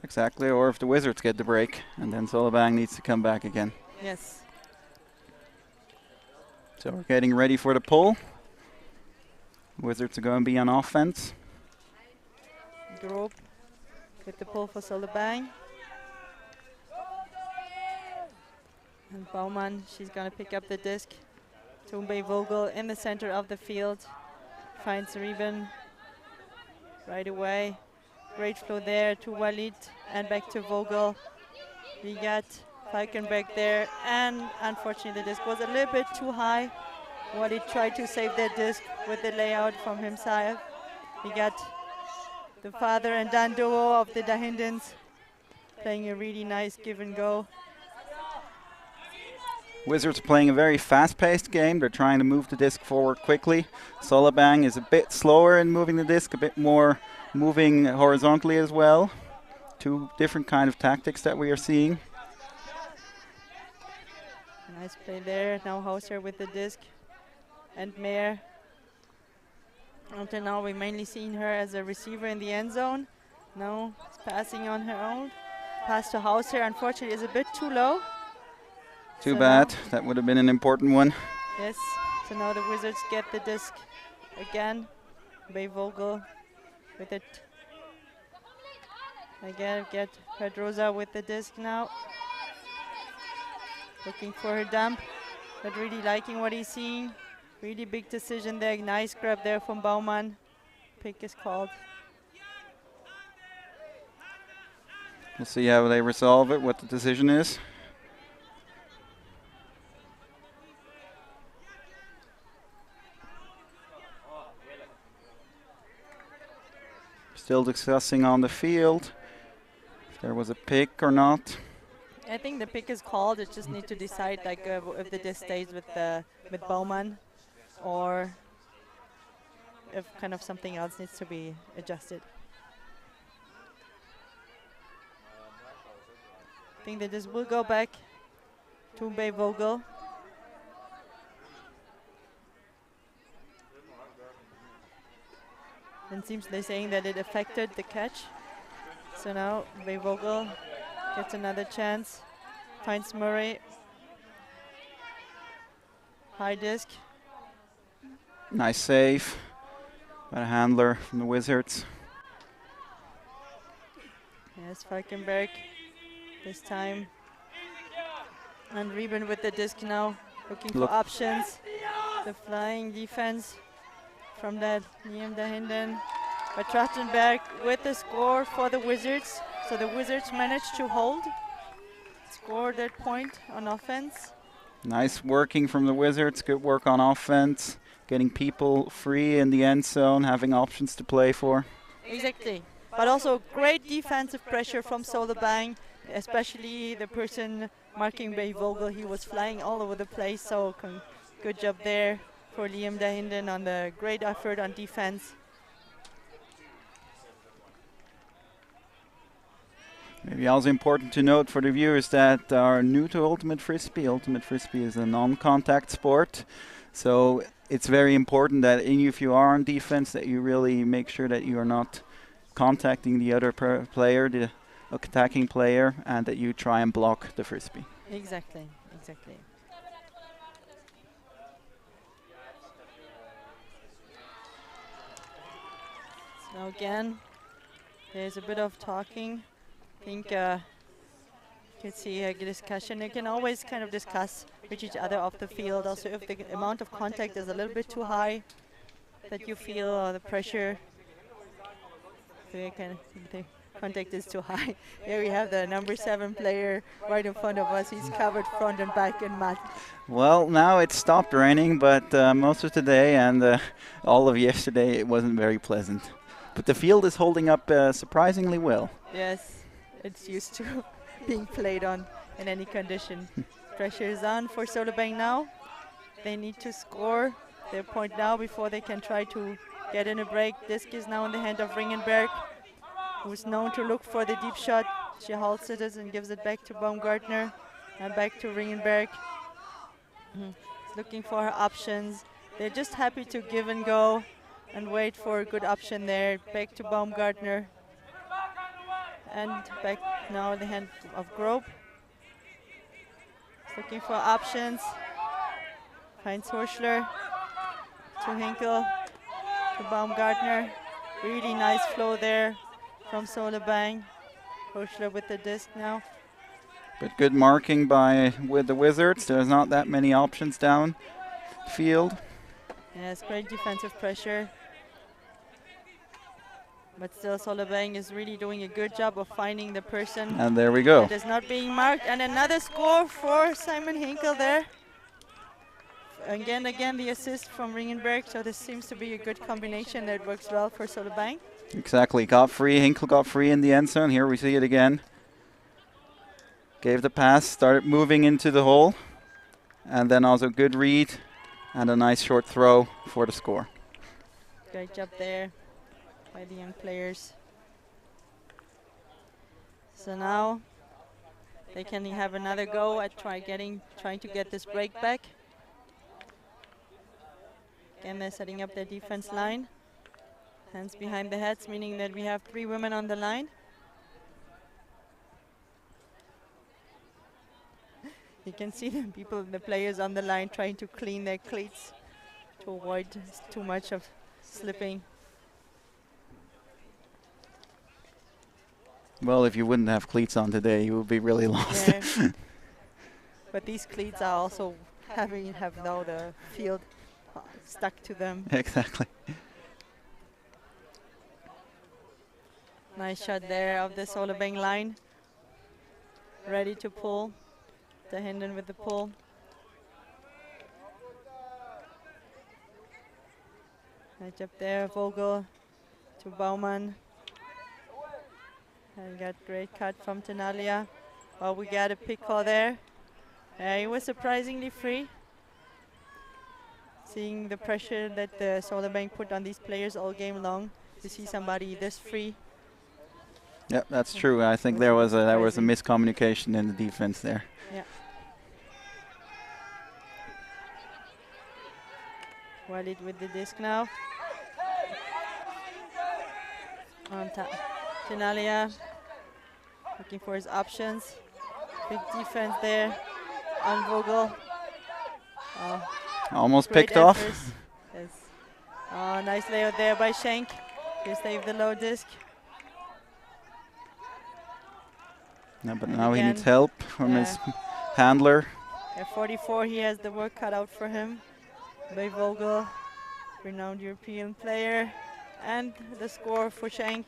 Exactly, or if the Wizards get the break, and then Solebang needs to come back again. Yes. So we're getting ready for the pull. Wizards are going to be on offense. Grob with the pull for Solebang. And Baumann, she's going to pick up the disc. Tumbe Vogel in the center of the field. Finds Rieben right away. Great flow there to Walid and back to Vogel. We got Falkenberg there, and unfortunately the disc was a little bit too high. Walid tried to save that disc with the layout from himself. We got the father and Dan duo of the Dahindens playing a really nice give and go. Wizards are playing a very fast-paced game. They're trying to move the disc forward quickly. Solebang is a bit slower in moving the disc, a bit more moving horizontally as well. 2 different kind of tactics that we are seeing. Nice play there. Now Hauser with the disc and Mayer. Until now we've mainly seen her as a receiver in the end zone. Now it's passing on her own. Pass to Hauser, unfortunately, is a bit too low. Too bad. That would have been an important one. Yes. So now the Wizards get the disc again. Bay Vogel with it. Again, get Pedrosa with the disc now. Looking for her dump, but really liking what he's seeing. Really big decision there. Nice grab there from Baumann. Pick is called. We'll see how they resolve it, what the decision is. Still discussing on the field if there was a pick or not. I think the pick is called. It just need to decide like if the disc stays with Bowman, or if kind of something else needs to be adjusted. I think they just will go back to Bay Vogel. And seems they're saying that it affected the catch. So now Bay Vogel gets another chance. Finds Murray. High disc. Nice save by the handler from the Wizards. Yes, Falkenberg this time. And Reben with the disc now, looking for options. The flying defense from that Liam Dahinden. But Trachtenberg with the score for the Wizards. So the Wizards managed to hold, score that point on offense. Nice working from the Wizards, good work on offense, getting people free in the end zone, having options to play for. Exactly, but also great defensive pressure from Solebang, especially the person marking Bay Vogel. He was flying all over the place, so good job there for Liam Dahinden on the great effort on defense. Maybe also important to note for the viewers that are new to Ultimate Frisbee. Ultimate Frisbee is a non-contact sport, so it's very important that if you are on defense, that you really make sure that you are not contacting the other player, the attacking player, and that you try and block the Frisbee. Exactly, exactly. So again, there's a bit of talking. I think you can see a discussion. You can always kind of discuss with each other off the field. Also, if the amount of contact is a little bit too high, that you feel the pressure, the contact is too high. Here we have the number 7 player right in front of us. He's covered front and back in mud. Well, now it stopped raining, but most of today and all of yesterday it wasn't very pleasant. But the field is holding up surprisingly well. Yes. It's used to being played on in any condition. Pressure is on for Solebang now. They need to score their point now before they can try to get in a break. Disc is now in the hand of Ringenberg, who's known to look for the deep shot. She halts it and gives it back to Baumgartner and back to Ringenberg. Looking for her options. They're just happy to give and go and wait for a good option there. Back to Baumgartner. And back now in the hand of Grob. Looking for options. Finds Horschler to Hinkel to Baumgartner. Really nice flow there from Solebang. Horschler with the disc now. But good marking with the Wizards. There's not that many options down field. Yes, great defensive pressure. But still, Solebang is really doing a good job of finding the person. And there we go. That is not being marked. And another score for Simon Hinkel there. Again, the assist from Ringenberg. So this seems to be a good combination that works well for Solebang. Exactly. Got free. Hinkel got free in the end zone. Here we see it again. Gave the pass, started moving into the hole. And then also good read and a nice short throw for the score. Great job there by the young players. So now they can have another go at trying to get this break back. Again, they're setting up their defense line. Hands behind the heads, meaning that we have 3 women on the line. You can see the players on the line trying to clean their cleats to avoid too much of slipping. Well, if you wouldn't have cleats on today, you would be really lost. Yeah. But these cleats are also have now the field stuck to them. Exactly. Nice shot there of the Solebang line. Ready to pull. The Hinden with the pull. Nice job there, Vogel to Baumann. And got great cut from Tenalia. Well, we got a pick call there. He was surprisingly free. Seeing the pressure that the Solebang put on these players all game long, to see somebody this free. Yep, that's true. I think there was a miscommunication in the defense there. Yeah. Walid with the disc now. On Tenalia, looking for his options. Big defense there on Vogel. Almost picked off. Yes. Oh, nice layout there by Schenk. He saved the low disc. Yeah, but now he needs help from his handler. At 44, he has the work cut out for him. By Vogel, renowned European player. And the score for Schenk.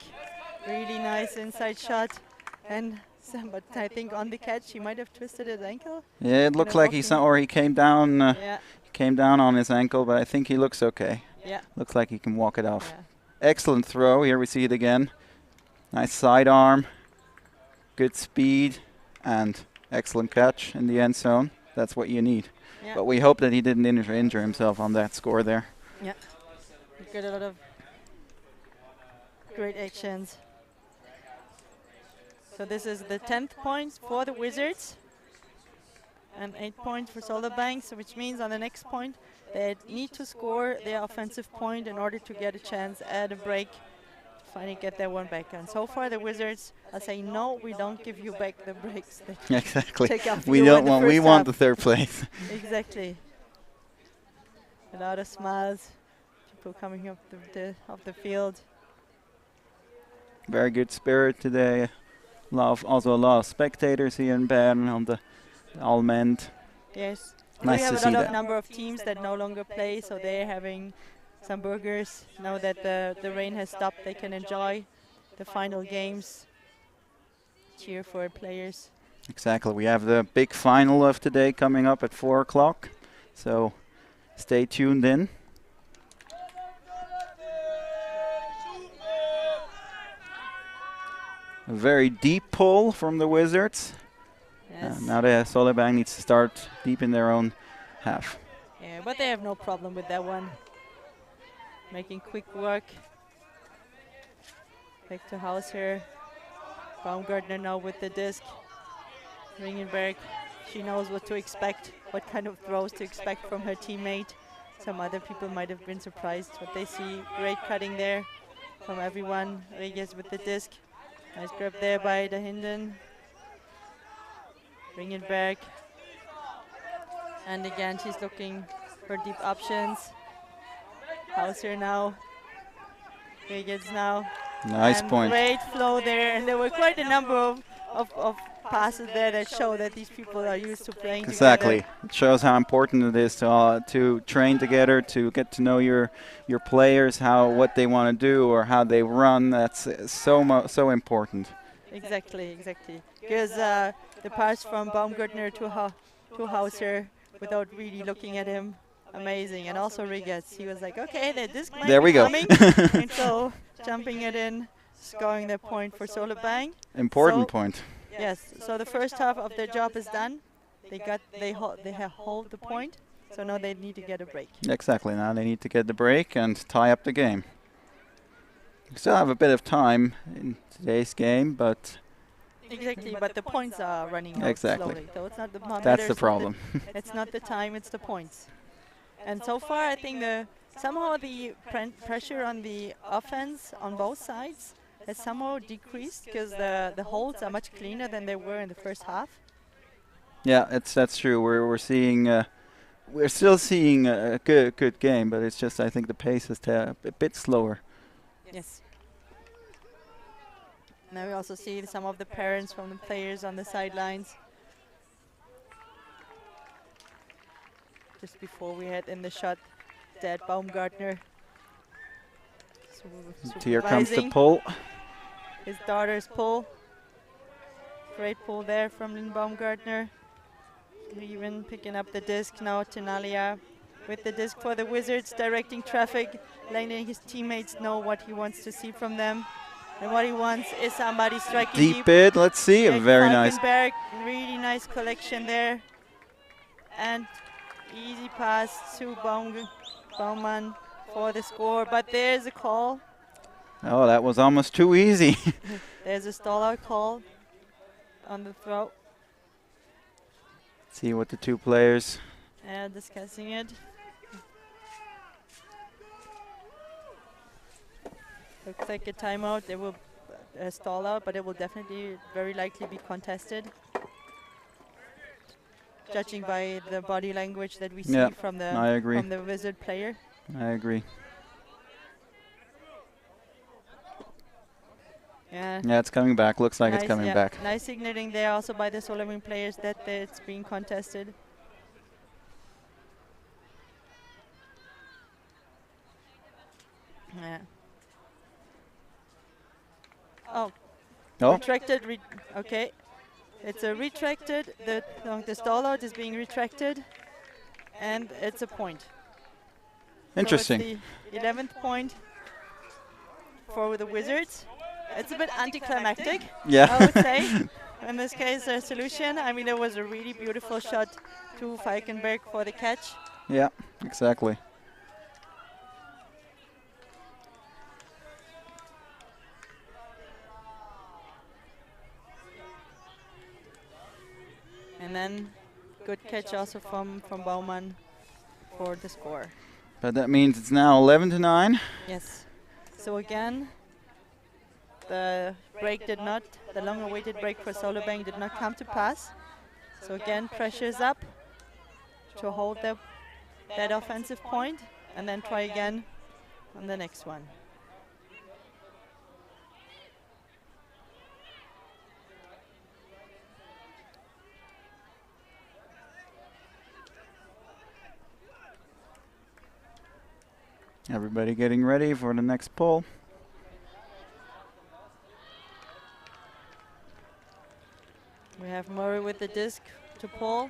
Really nice inside shot. And but I think on the catch he might have twisted his ankle. Yeah, it looked like he came down. He came down on his ankle, but I think he looks okay. Yeah. Looks like he can walk it off. Yeah. Excellent throw. Here we see it again. Nice sidearm. Good speed and excellent catch in the end zone. That's what you need. Yeah. But we hope that he didn't injure himself on that score there. Yeah. Got a lot of great actions. So this is the 10th point for the Wizards and 8 points for Solebang, so which means on the next point they need to score their offensive point in order to get a chance at a break, finally get their one back. And so far the Wizards are saying, no, we don't give you back the breaks. Exactly. We want the third place. Exactly. A lot of smiles, people coming up the field. Very good spirit today. Also a lot of spectators here in Bern on the Almend. Yes. Nice we have to see a lot that. of number of teams that no longer play, so they're having some burgers. Now that the rain has stopped, they can enjoy the final games. Cheer for players. Exactly. We have the big final of today coming up at 4 o'clock. So stay tuned in. A very deep pull from the Wizards. Yes. Now the Solebang needs to start deep in their own half. Yeah, but they have no problem with that one. Making quick work. Back to Hauser. Baumgartner now with the disc. Ringenberg, she knows what to expect, what kind of throws to expect from her teammate. Some other people might have been surprised, but they see great cutting there from everyone. Regis with the disc. Nice grab there by the Hinden. Ringenberg. And again, she's looking for deep options. Hauser now. Regis now. Nice and point. Great flow there, and there were quite a number of passes there that show that these people are used to playing exactly. together. It shows how important it is to train together, to get to know your players, what they want to do or how they run. That's so important. Exactly. Because the pass from Baumgartner to Hauser without really looking at him, amazing. And also Rigetz, he was like, okay, the disc might there be we go. coming. And so jumping it in, scoring the point for Solebang. Important point. Yes, so the first half of their job is done. They have hold the point, so now they need to get a break. Exactly, now they need to get the break and tie up the game. We still have a bit of time in today's game, but... Exactly, but the points are running out slowly. So it's not the that's the problem. It's not the time, it's the points. And so far, I think somehow the pressure on the offense on both sides has somehow decreased because the holds are much cleaner than they were in the first half. Yeah, that's true. We're still seeing a good game, but it's just I think the pace is a bit slower. Yes. Now we also see some of the parents from the players on the sidelines. Just before we head in the shot, Dad Baumgartner. Here comes the pull. His daughter's pull. Great pull there from Lynn Baumgartner. Even picking up the disc now, Tenalia with the disc for the Wizards, directing traffic, letting his teammates know what he wants to see from them. And what he wants is somebody striking Deep bid, let's see, a like very nice. Falkenberg, really nice collection there. And easy pass to Baumann for the score, but there's a call. Oh, that was almost too easy. There's a stall-out call on the throw. See what the two players. Discussing it. Looks like a timeout. They will stall out, but it will definitely, very likely be contested. Judging by the body language that we see from the Wizard player. I agree. Yeah. Yeah, it's coming back. Looks like nice, it's coming back. Nice signaling there also by the Solebang players that it's being contested. Yeah. Oh. Retracted. Okay. It's a retracted. The stall out is being retracted, and it's a point. Interesting. So it's the 11th point for the Wizards. It's a bit anticlimactic, I would say. In this case, a solution. I mean, it was a really beautiful shot to Falkenberg for the catch. Yeah, exactly. And then good catch also from Baumann for the score. But that means it's now 11-9. Yes. So again, the long-awaited break for Solebang did not come to pass. So again, pressure is up to hold that offensive point and then try again on the next one. Everybody getting ready for the next pull. We have Murray with the disc to pull,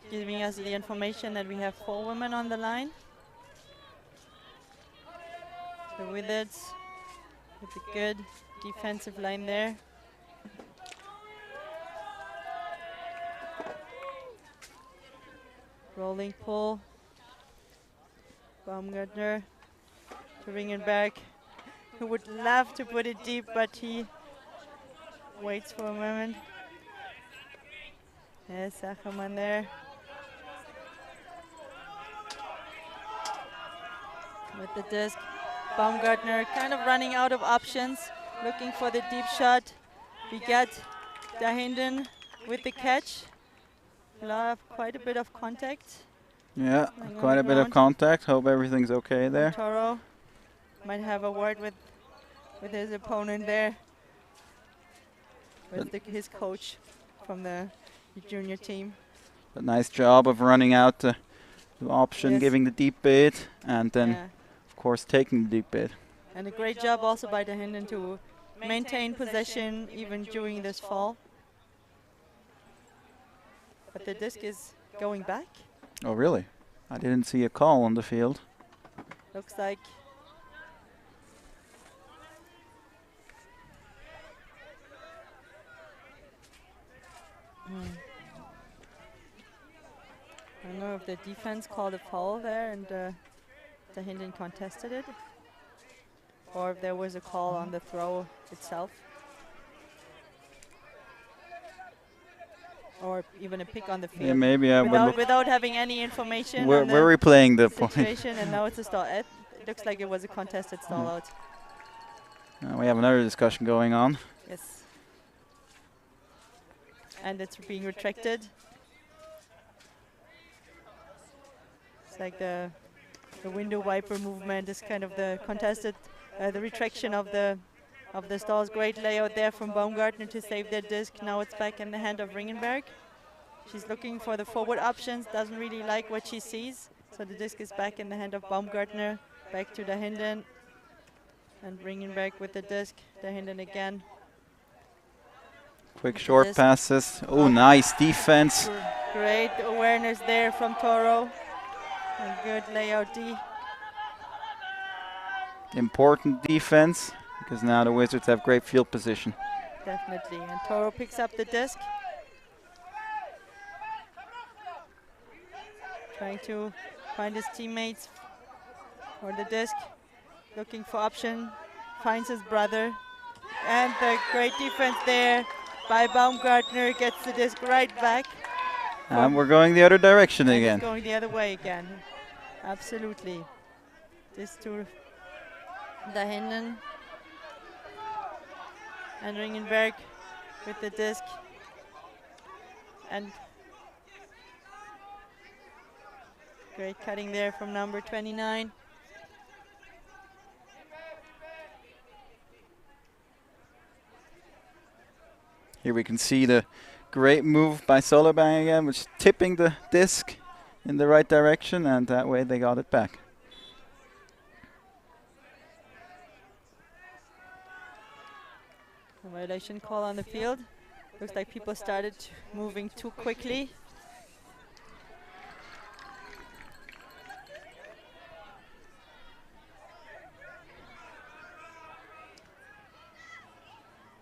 giving us the information that we have 4 women on the line. The Wizards with a good defensive line there. Rolling pull. Baumgartner to Ringenberg, who would love to put it deep, but he waits for a moment. Yes, Ackermann there. With the disc. Baumgartner kind of running out of options, looking for the deep shot. We get Dahinden with the catch. Quite a bit of contact. Yeah, quite a bit of contact. Hope everything's okay there. Toro might have a word with his opponent there. With his coach from the junior team. A nice job of running out the option, giving the deep bid, and then, of course, taking the deep bid. And a great job also by Dahinden to maintain possession even during this fall. But the disc is going back. Oh, really? I didn't see a call on the field. Looks like. I don't know if the defense called a foul there and Dahinden contested it, or if there was a call on the throw itself. Or even a pick on the field. Yeah, maybe without having any information. We're replaying the situation, and now it's a stall. It looks like it was a contested stall out. We have another discussion going on. Yes. And it's being retracted. It's like the window wiper movement is kind of the contested, the retraction of the stalls. Great layout there from Baumgartner to save their disc. Now it's back in the hand of Ringenberg. She's looking for the forward options, doesn't really like what she sees. So the disc is back in the hand of Baumgartner. Back to Dahinden. And Ringenberg with the disc. Dahinden again. Quick short passes. Oh, nice defense. Great awareness there from Toro. A good layout D. Important defense. because now the Wizards have great field position. Definitely. And Toro picks up the disc. Trying to find his teammates for the disc. Looking for option. Finds his brother. And the great defense there by Baumgartner. Gets the disc right back. And we're going the other direction again. Going the other way again. Absolutely. This to da hinten. And Ringenberg with the disc. And great cutting there from number 29. Here we can see the great move by Solebang again, which is tipping the disc in the right direction, and that way they got it back. A violation call on the field. Looks like people started moving too quickly.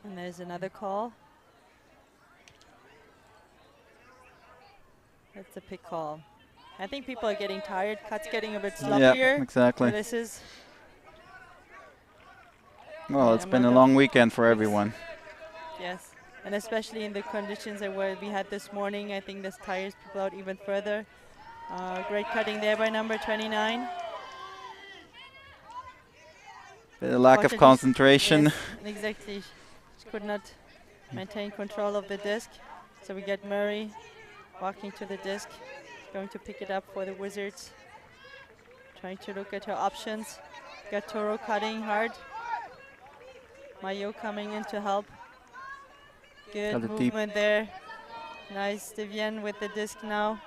And there's another call. That's a pick call. I think people are getting tired. Cut's getting a bit sloppier. Yeah, exactly. So this is. Well, it's been a long weekend for everyone. Yes, and especially in the conditions that we had this morning, I think this tires people out even further. Great cutting there by number 29. A lack of concentration. Yes, exactly. She could not maintain control of the disc. So we get Murray walking to the disc. Going to pick it up for the Wizards. Trying to look at her options. Got Toro cutting hard. Mayo coming in to help. Good movement there. Nice Devienne with the disc now.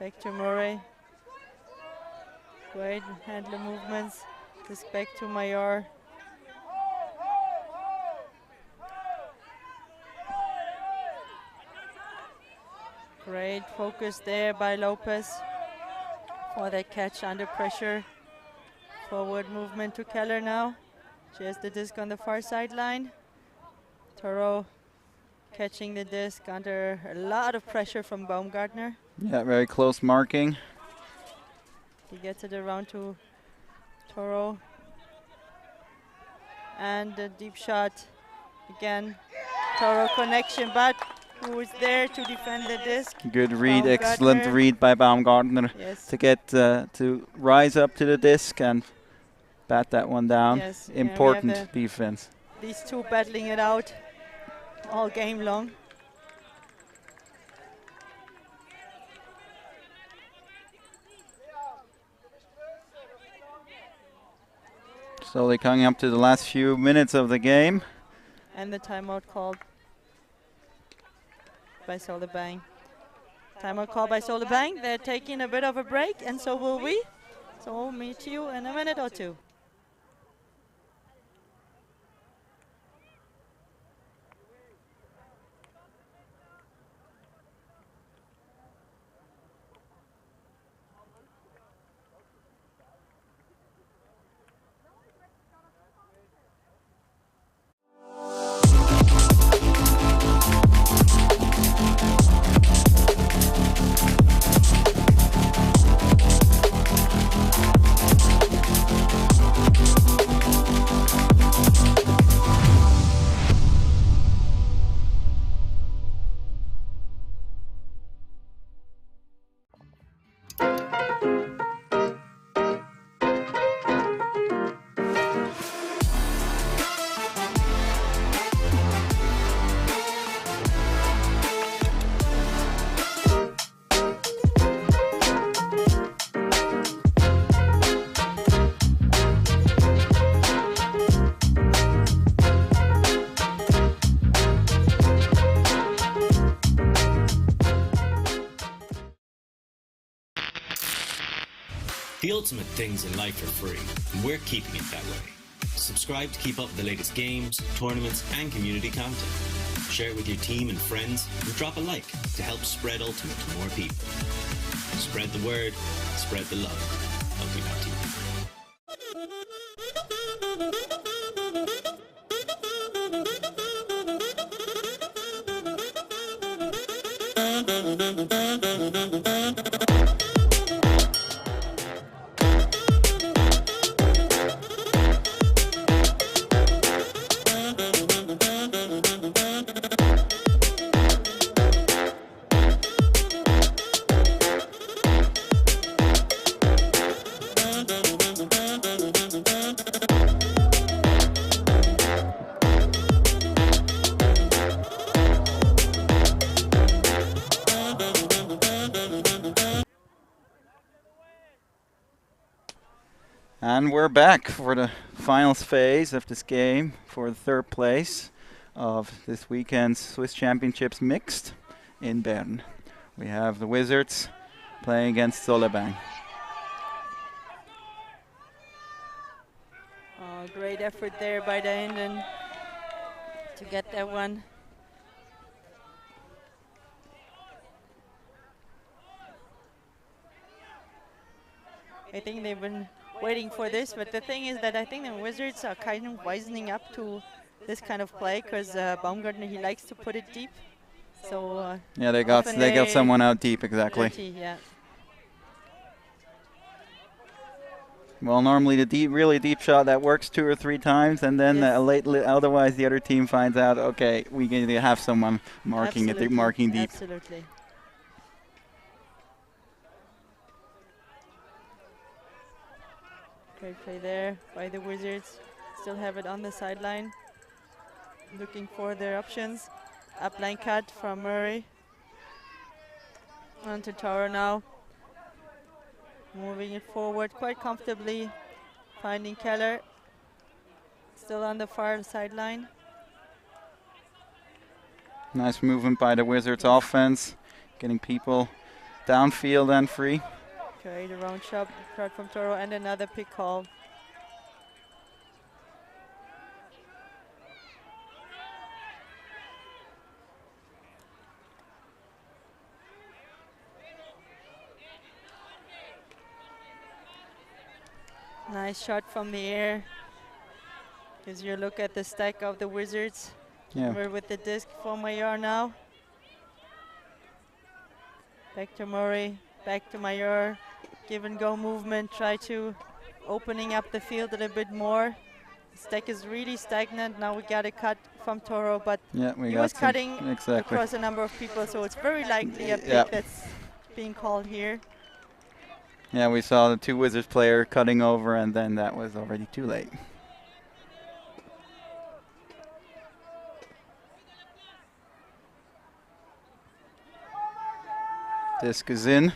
Back to Murray. Great handler movements. Disc back to Mayor. Great focus there by Lopez for that catch under pressure. Forward movement to Keller now. She has the disc on the far sideline. Toro catching the disc under a lot of pressure from Baumgartner. Yeah, very close marking. He gets it around to Toro. And the deep shot again. Toro connection, but who is there to defend the disc? Good read, excellent read by Baumgartner to get to rise up to the disc and bat that one down. Yes, important defense. These two battling it out all game long. Slowly coming up to the last few minutes of the game. And the timeout called by Solebang. Timeout called by Solebang. They're taking a bit of a break, and so will we. So we'll meet you in a minute or two. The ultimate things in life are free, and we're keeping it that way. Subscribe to keep up with the latest games, tournaments, and community content. Share it with your team and friends, and drop a like to help spread Ultimate to more people. Spread the word, spread the love. ULTI.TV. And we're back for the finals phase of this game for the third place of this weekend's Swiss Championships mixed in Bern. We have the Wizards playing against Solebang. Oh, great effort there by the Indian to get that one. I think they've been waiting for this, but the thing is that I think the Wizards are kind of wisening up to this kind of play, because Baumgartner, he likes to put it deep. So yeah, they got someone out deep, exactly. Yeah. Well, normally the really deep shot that works 2 or 3 times, and then otherwise the other team finds out, okay, we need to have someone marking marking deep. Absolutely. Great play there by the Wizards. Still have it on the sideline. Looking for their options. Upline cut from Murray. On to Toro now. Moving it forward quite comfortably. Finding Keller. Still on the far sideline. Nice movement by the Wizards offense. Getting people downfield and free. Great around shot from Toro and another pick call. Nice shot from the air. Gives you a look at the stack of the Wizards. Yeah. We're with the disc for Mayer now. Back to Murray, back to Mayer. Give and go movement, try to opening up the field a little bit more. The stack is really stagnant. Now we got a cut from Toro, but yeah, he was cutting across a number of people, so it's very likely a pick that's being called here. Yeah, we saw the 2 Wizards player cutting over, and then that was already too late. Disc is in.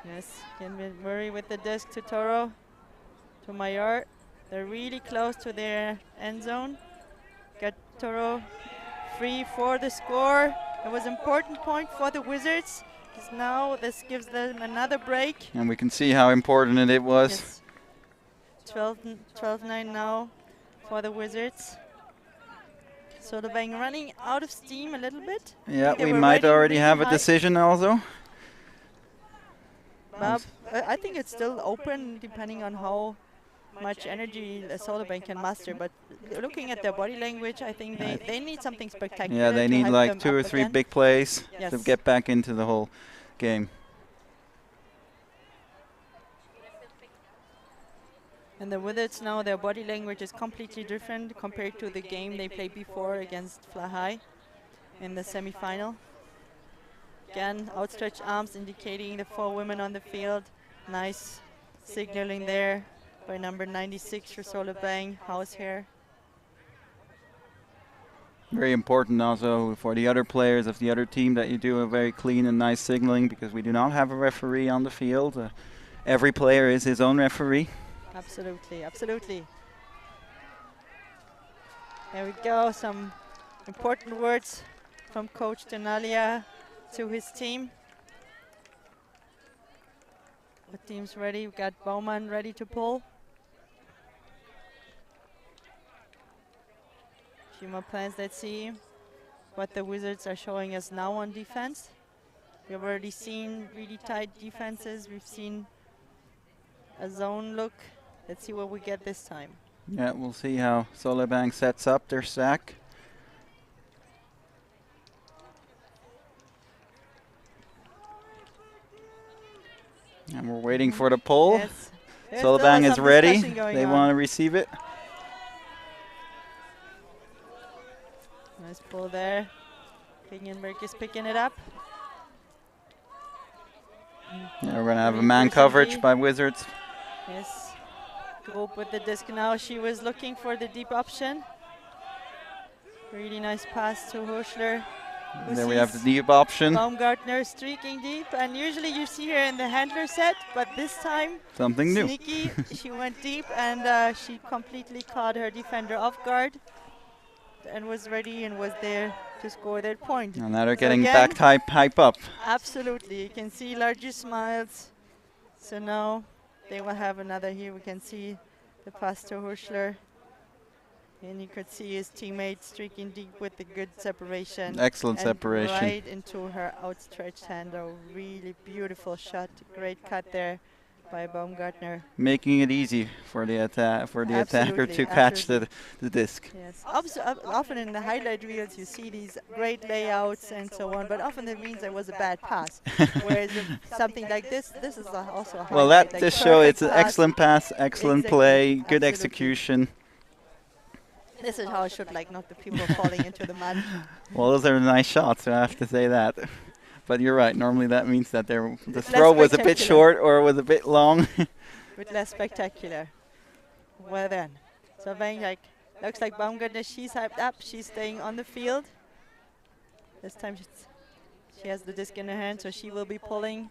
Yes, Murray with the disc to Toro, to Mayer. They're really close to their end zone. Got Toro free for the score. It was an important point for the Wizards. Now this gives them another break. And we can see how important it was. Yes. 12-9 now for the Wizards. Solebang running out of steam a little bit. Yeah, we might already have a decision also. I think it's still open depending on how much energy Solebang can muster, but looking at their body language, I think they need something spectacular. Yeah, they need like 2 or 3 big plays to get back into the whole game. And the Wizards now, their body language is completely different compared to the game they played before against Fly High in the semi-final. Again, outstretched arms indicating the 4 women on the field. Nice signaling there by number 96 for Solebang, Househair. Very important also for the other players of the other team that you do a very clean and nice signaling, because we do not have a referee on the field. Every player is his own referee. Absolutely, absolutely. There we go, some important words from Coach Denalia to his team. The team's ready. We've got Baumann ready to pull. A few more plans. Let's see what the Wizards are showing us now on defense. We've already seen really tight defenses. We've seen a zone look. Let's see what we get this time. Yeah, we'll see how Solebang sets up their stack. And we're waiting for the pull. Yes. Solebang is ready. They want to receive it. Nice pull there. Pingenberg is picking it up. Yeah, we're going to have a man coverage by Wizards. Yes. Group with the disc now. She was looking for the deep option. Really nice pass to Huschler. There we have the deep option. Baumgartner streaking deep, and usually you see her in the handler set, but this time something new. Sneaky, she went deep and she completely caught her defender off guard and was ready and was there to score that point. And now they're getting back hype up. Absolutely, you can see larger smiles. So now they will have another here. We can see the pass to Hurschler. And you could see his teammate streaking deep with the good separation. Excellent separation. Right into her outstretched hand. A really beautiful shot. Great cut there by Baumgartner. Making it easy for the attacker to catch the disc. Yes. Often in the highlight reels you see these great layouts and so on, but often it means there was a bad pass. Whereas if something like this is also a highlight. Well, that like this show it's an pass. excellent pass, excellent play, good execution. This is how it should like, not the people falling into the mud. Well, those are nice shots, so I have to say that. But you're right, normally that means that the throw was a bit short or was a bit long. Bit less spectacular. Well then. So Wang looks like Baumgartner, she's hyped up, she's staying on the field. This time she has the disc in her hand, so she will be pulling.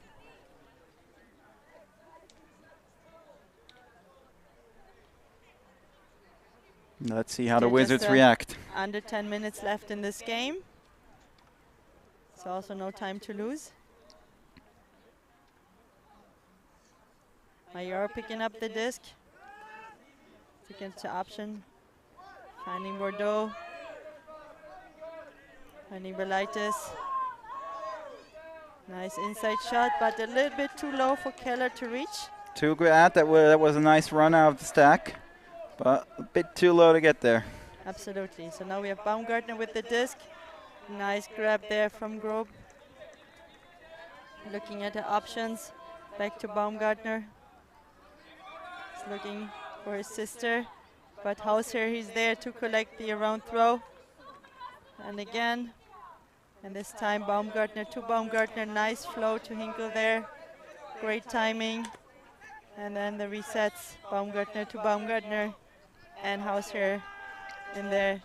Let's see how the Wizards react. Under 10 minutes left in this game. So also no time to lose. Mayor picking up the disc. Taking to option. Finding Bordeaux. Finding Belaitis. Nice inside shot, but a little bit too low for Keller to reach. Too good. That was a nice run out of the stack. But a bit too low to get there. Absolutely. So now we have Baumgartner with the disc. Nice grab there from Grob. Looking at the options. Back to Baumgartner. He's looking for his sister. But Hauser, he's there to collect the around throw. And again. And this time Baumgartner to Baumgartner. Nice flow to Hinkle there. Great timing. And then the resets. Baumgartner to Baumgartner. And Hauser in there.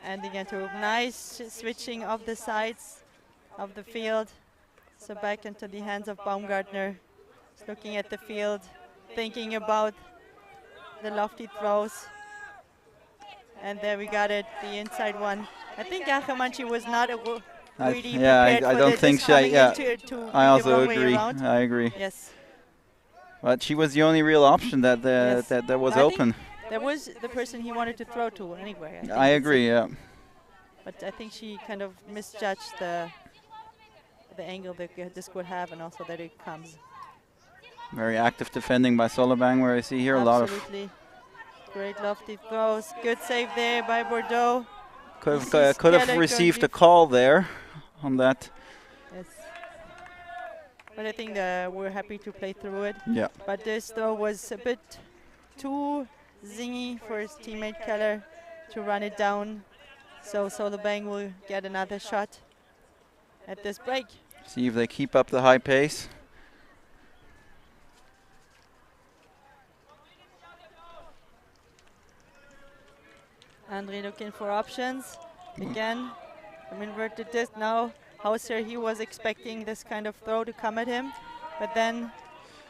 And again to nice switching of the sides of the field. So back into the hands of Baumgartner. Just looking at the field, thinking about the lofty throws. And there we got it, the inside one. I think Achamanchi was not really prepared I for don't this think she. I also agree. I agree. Yes. But she was the only real option that that was open. That was the person he wanted to throw to anyway. I agree, yeah. But I think she kind of misjudged the angle that this would have, and also that it comes. Very active defending by Solebang, where I see here a lot of. Absolutely. Great lofty throws. Good save there by Bordeaux. Could have received a call there on that. Yes. But I think we're happy to play through it. Yeah. But this throw was a bit too zingy for his teammate Keller to run it down. So Solebang will get another shot at this break. See if they keep up the high pace. Andre looking for options. Again, some inverted disc. Now Hauser, he was expecting this kind of throw to come at him. But then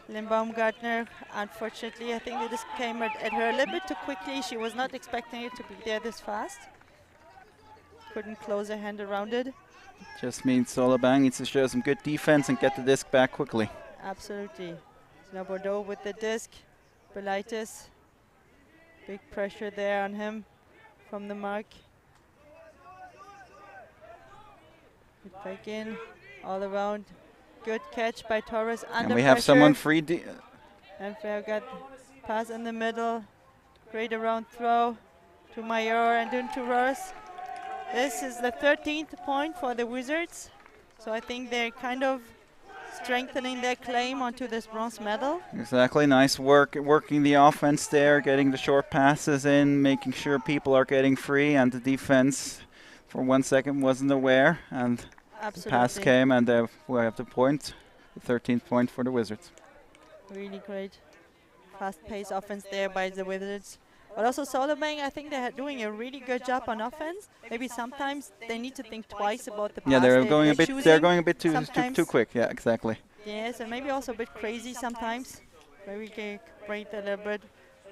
Lynn Baumgartner, unfortunately, I think this came at her a little bit too quickly. She was not expecting it to be there this fast. Couldn't close her hand around it. Just means Solebang needs to show some good defense and get the disc back quickly. Absolutely. So now Bordeaux with the disc. Belaitis. Big pressure there on him from the mark. Get back in, all around. Good catch by Torres under And we have pressure. someone free. And Fair got pass in the middle. Great around throw to Mayor and then to Ross. This is the 13th point for the Wizards. So I think they're kind of strengthening their claim onto this bronze medal. Exactly, nice work working the offense there, getting the short passes in, making sure people are getting free, and the defense for 1 second wasn't aware, and the pass came, and we have the point, the 13th point for the Wizards. Really great fast-paced offense there by the Wizards. But also Solebang, I think they're doing a really good job on offense. Maybe sometimes they need to think twice about the pass. Yeah, they're going a bit. They're going a bit too quick. Yeah, exactly. Yes, and maybe also a bit crazy sometimes. Maybe can break that a little bit.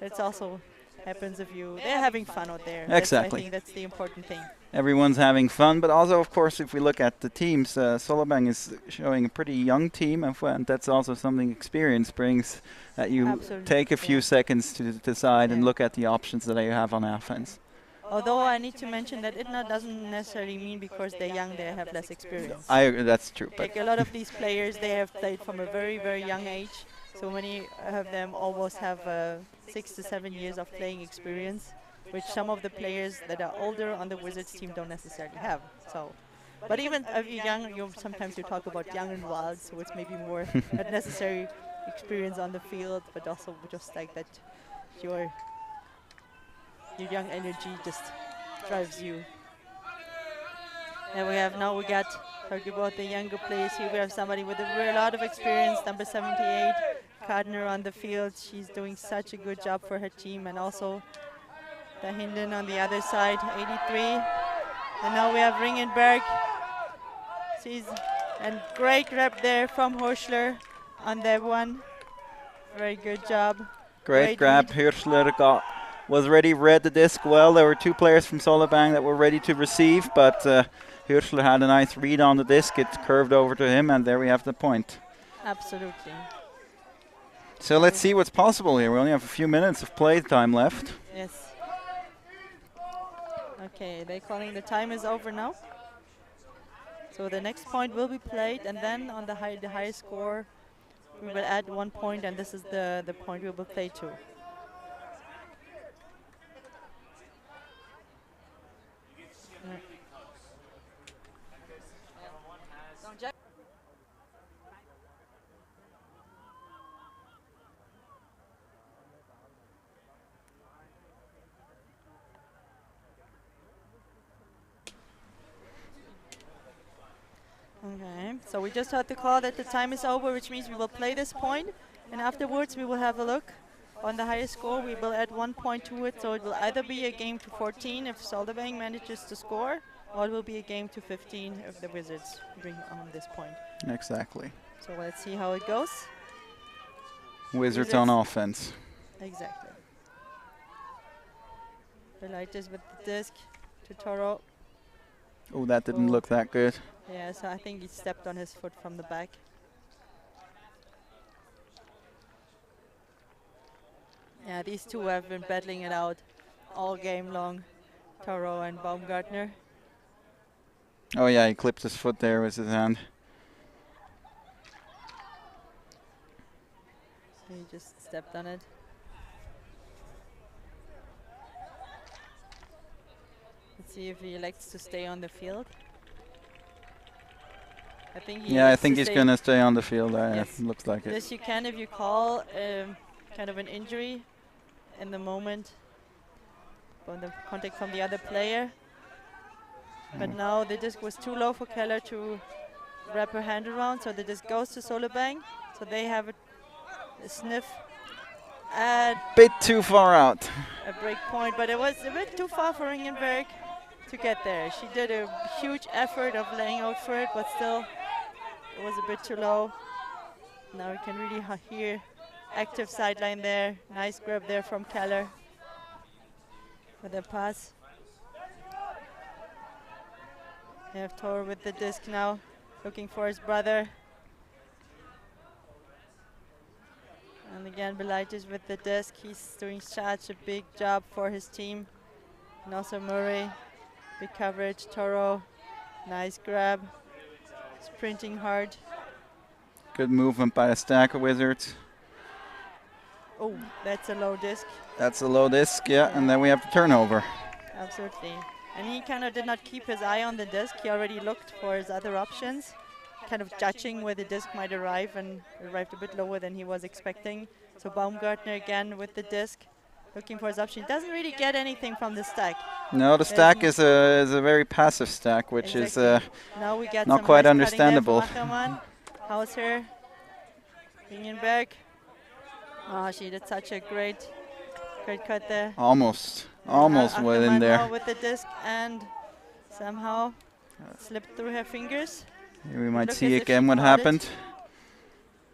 It's also happens if they're having fun out there. Exactly. I think that's the important thing. Everyone's having fun, but also, of course, if we look at the teams, Solebang is showing a pretty young team, and that's also something experience brings, that you Absolutely. take a few seconds to decide and look at the options that you have on offense. Although I need to mention that it doesn't necessarily mean because they're young they have less experience. I agree, that's true. But like a lot of these players, they have played from a very, very young age. So many of them almost have 6 to 7 years of playing experience, which some of the players that are older on the Wizards team don't necessarily have. So, but even if you're young, sometimes you talk about young and wild, so it's maybe more not necessary experience on the field, but also just like that your young energy just drives you. And we got talking about the younger players here. We have somebody with a lot of experience, number 78, Gardner on the field. She's doing such a good job for her team, and also the Hinden on the other side, 83. And now we have Ringenberg. And great rep there from Horschler on that one. Very good job. Great grab. Hirschler was ready, read the disc well. There were two players from Solebang that were ready to receive, but Hirschler had a nice read on the disc. It curved over to him, and there we have the point. Absolutely. So let's see what's possible here. We only have a few minutes of play time left. Yes. Okay, they're calling the time is over now. So the next point will be played, and then on the highest score, we will add 1 point, and this is the point we will play to. Okay, so we just heard the call that the time is over, which means we will play this point, and afterwards we will have a look on the highest score. We will add 1 point to it, so it will either be a game to 14 if Solebang manages to score, or it will be a game to 15 if the Wizards bring on this point. Exactly. So let's see how it goes. Wizards on offense. Exactly. Velitis with the disc to Toro. Oh, that didn't look that good. Yeah, so I think he stepped on his foot from the back. Yeah, these two have been battling it out all game long, Toro and Baumgartner. Oh yeah, he clipped his foot there with his hand. So he just stepped on it. Let's see if he elects to stay on the field. I think I think he's going to stay on the field. Yes. Looks like it. This you can if you call kind of an injury in the moment on the contact from the other player. But now the disc was too low for Keller to wrap her hand around, so the disc goes to Solebang. So they have a sniff. Bit too far out. A break point, but it was a bit too far for Ringenberg to get there. She did a huge effort of laying out for it, but still it was a bit too low. Now we can really hear active sideline there. Nice grab there from Keller for the pass. We have Tor with the disc now, looking for his brother. And again, Belaitis with the disc. He's doing such a big job for his team. And also Murray, big coverage. Toro, nice grab. Sprinting hard. Good movement by the Stacker Wizards. Oh, that's a low disc. That's a low disc, yeah, and then we have the turnover. Absolutely. And he kind of did not keep his eye on the disc. He already looked for his other options, kind of judging where the disc might arrive, and it arrived a bit lower than he was expecting. So Baumgartner again with the disc, looking for his option. He doesn't really get anything from the stack. No, the stack is a very passive stack, which is now we get not some quite nice understandable. Hauser, Ringenberg. Oh, she did such a great Great cut there. Almost went in there. With the disc and somehow slipped through her fingers. Here we might see again what happened.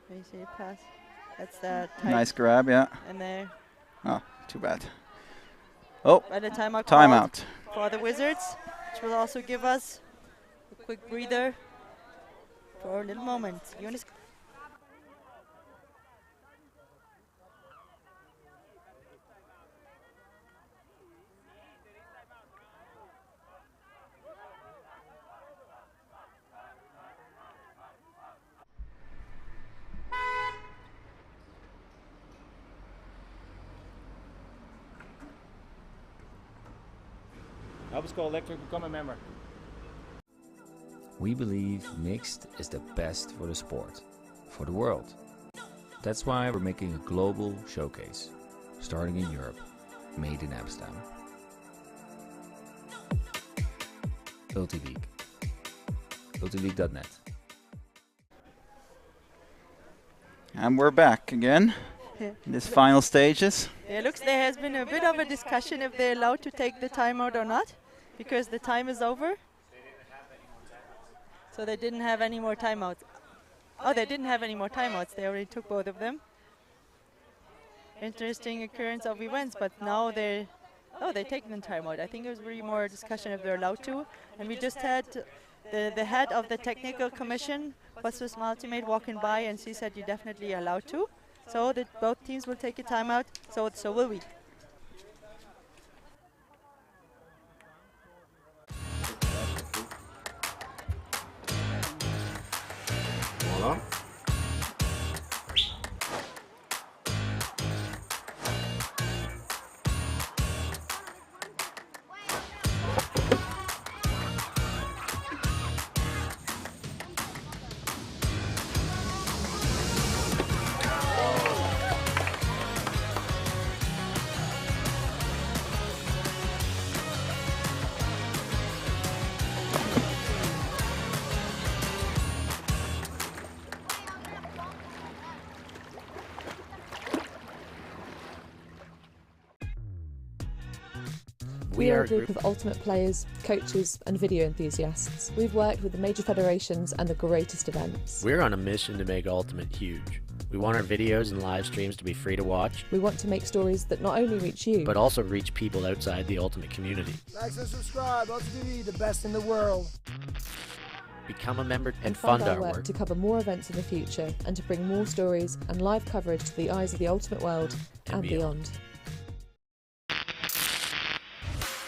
You see it pass. That's the nice grab, yeah. And there. Oh, too bad. Oh, by the timeout for the Wizards, which will also give us a quick breather for a little moment. Help us go electric, become a member. We believe mixed is the best for the sport, for the world. That's why we're making a global showcase, starting in Europe, made in Amsterdam. ULTI.TV. ULTILeague.net. And we're back again in this final stages. It looks there has been a bit of a discussion if they're allowed to take the timeout or not, because the time is over. So they didn't have any more timeouts. Oh, they didn't have any more timeouts. They already took both of them. Interesting occurrence of events, but now they're taking the timeout. I think it was really more a discussion if they're allowed to. And we just had the head of the technical commission for Swiss Ultimate walking by, and she said you're definitely allowed to. So that both teams will take a timeout. So will we. Voilà. We are a group of ultimate players, coaches and video enthusiasts. We've worked with the major federations and the greatest events. We're on a mission to make Ultimate huge. We want our videos and live streams to be free to watch. We want to make stories that not only reach you, but also reach people outside the Ultimate community. Like and subscribe, ULTI.TV, the best in the world. Become a member and fund our work work to cover more events in the future and to bring more stories and live coverage to the eyes of the Ultimate world and beyond.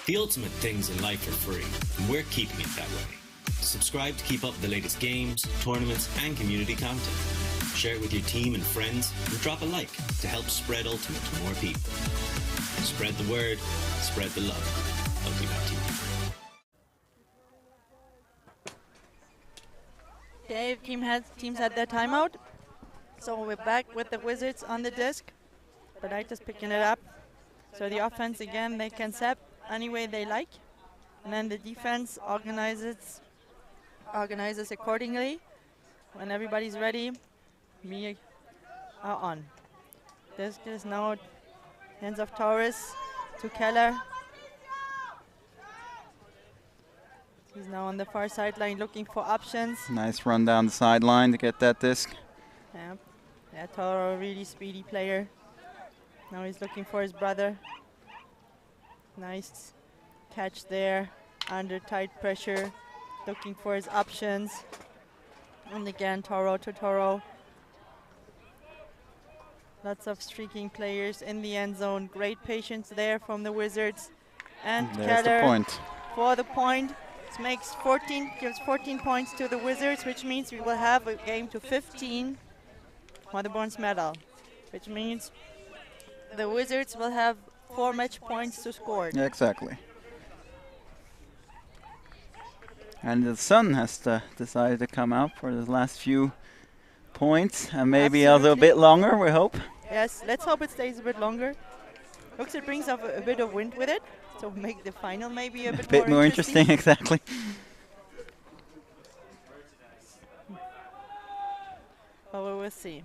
The ultimate things in life are free, and we're keeping it that way. Subscribe to keep up with the latest games, tournaments, and community content. Share it with your team and friends, and drop a like to help spread Ultimate to more people. Spread the word, spread the love. ULTI.TV. Okay, teams had their timeout. So we're back with the Wizards on the disc. But I just picking it up. So the offense again, they can set any way they like, and then the defense organizes accordingly. When everybody's ready, we are on. This is now hands of Torres to Keller. He's now on the far sideline looking for options. Nice run down the sideline to get that disc. Yeah, Toro, really speedy player. Now he's looking for his brother. Nice catch there, under tight pressure, looking for his options. And again, Toro to Toro. Lots of streaking players in the end zone. Great patience there from the Wizards. And Keller for the point. This gives 14 points to the Wizards, which means we will have a game to 15 for the bronze medal, which means the Wizards will have 4 match points to score. Yeah, exactly. And the sun has decided to come out for the last few points, and maybe a little bit longer, we hope. Yes, let's hope it stays a bit longer. Looks it brings up a bit of wind with it, so make the final maybe a bit more interesting. Exactly. Well, we will see.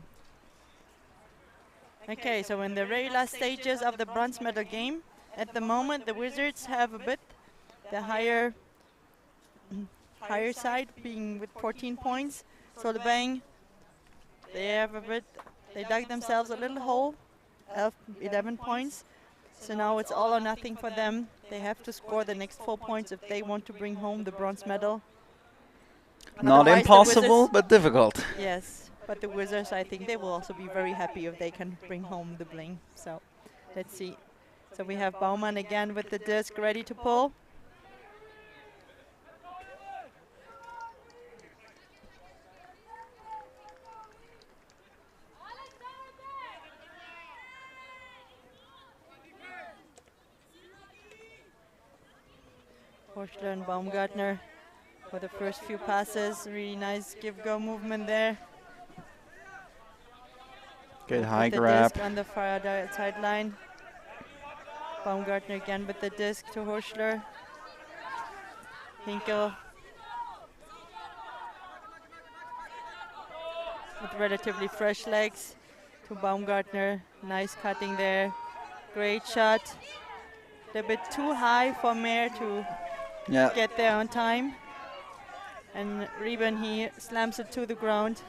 Okay, so in the very last stages of the bronze medal game, at the moment the Wizards have a bit the higher side, being with 14 points. Solebang, they dug themselves a little hole of 11 points. So now it's all or nothing for them. They have to score the next 4 points if they want to bring home the bronze medal. Not Otherwise, impossible, but difficult. Yes, but the Wizards, I think they will also be very happy if they can bring home the bling. So let's see. So we have Baumann again with the disc ready to pull. Horschler and Baumgartner for the first few passes. Really nice give-go movement there. Good high with the grab. disc on the far sideline. Baumgartner again with the disc to Horschler. Hinkel with relatively fresh legs to Baumgartner. Nice cutting there. Great shot. A bit too high for Mehr to get there on time. And Reben, he slams it to the ground.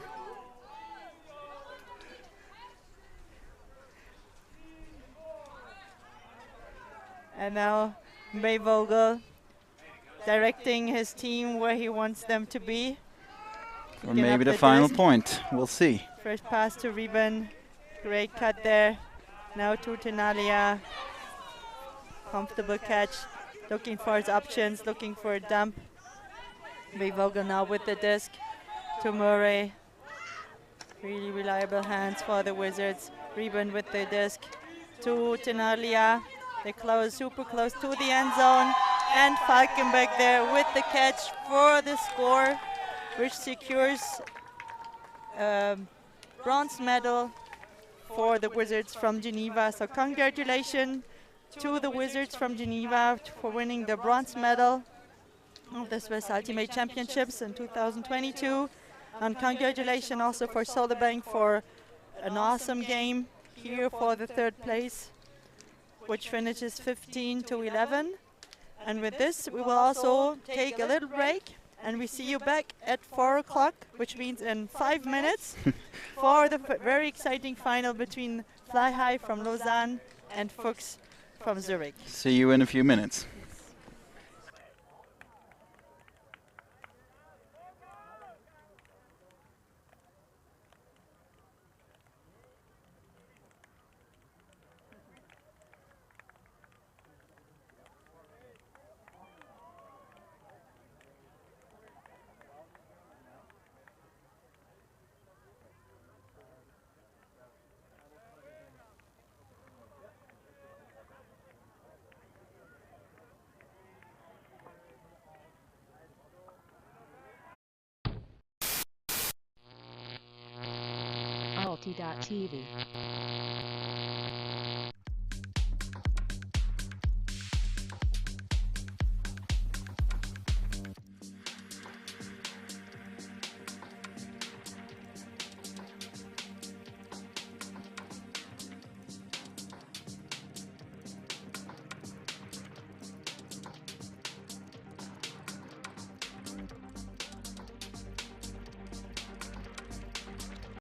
And now Mayvogel directing his team where he wants them to be. Or maybe the final point. We'll see. First pass to Reben. Great cut there. Now to Tenalia. Comfortable catch. Looking for his options, looking for a dump. Mayvogel now with the disc to Murray. Really reliable hands for the Wizards. Reben with the disc to Tenalia. They close, super close to the end zone. And Falkenberg there with the catch for the score, which secures bronze medal for the Wizards from Geneva. So congratulations to the Wizards from Geneva for winning the bronze medal of the Swiss Ultimate Championships in 2022. And congratulations also for Solebang for an awesome game here for the third place, which finishes 15-11. And with this, we will also take a little break, and we see you back at 4 o'clock, which means in 5 minutes, for the very exciting final between Fly High from Lausanne and FucZH from Zurich. See you in a few minutes. ULTI.TV.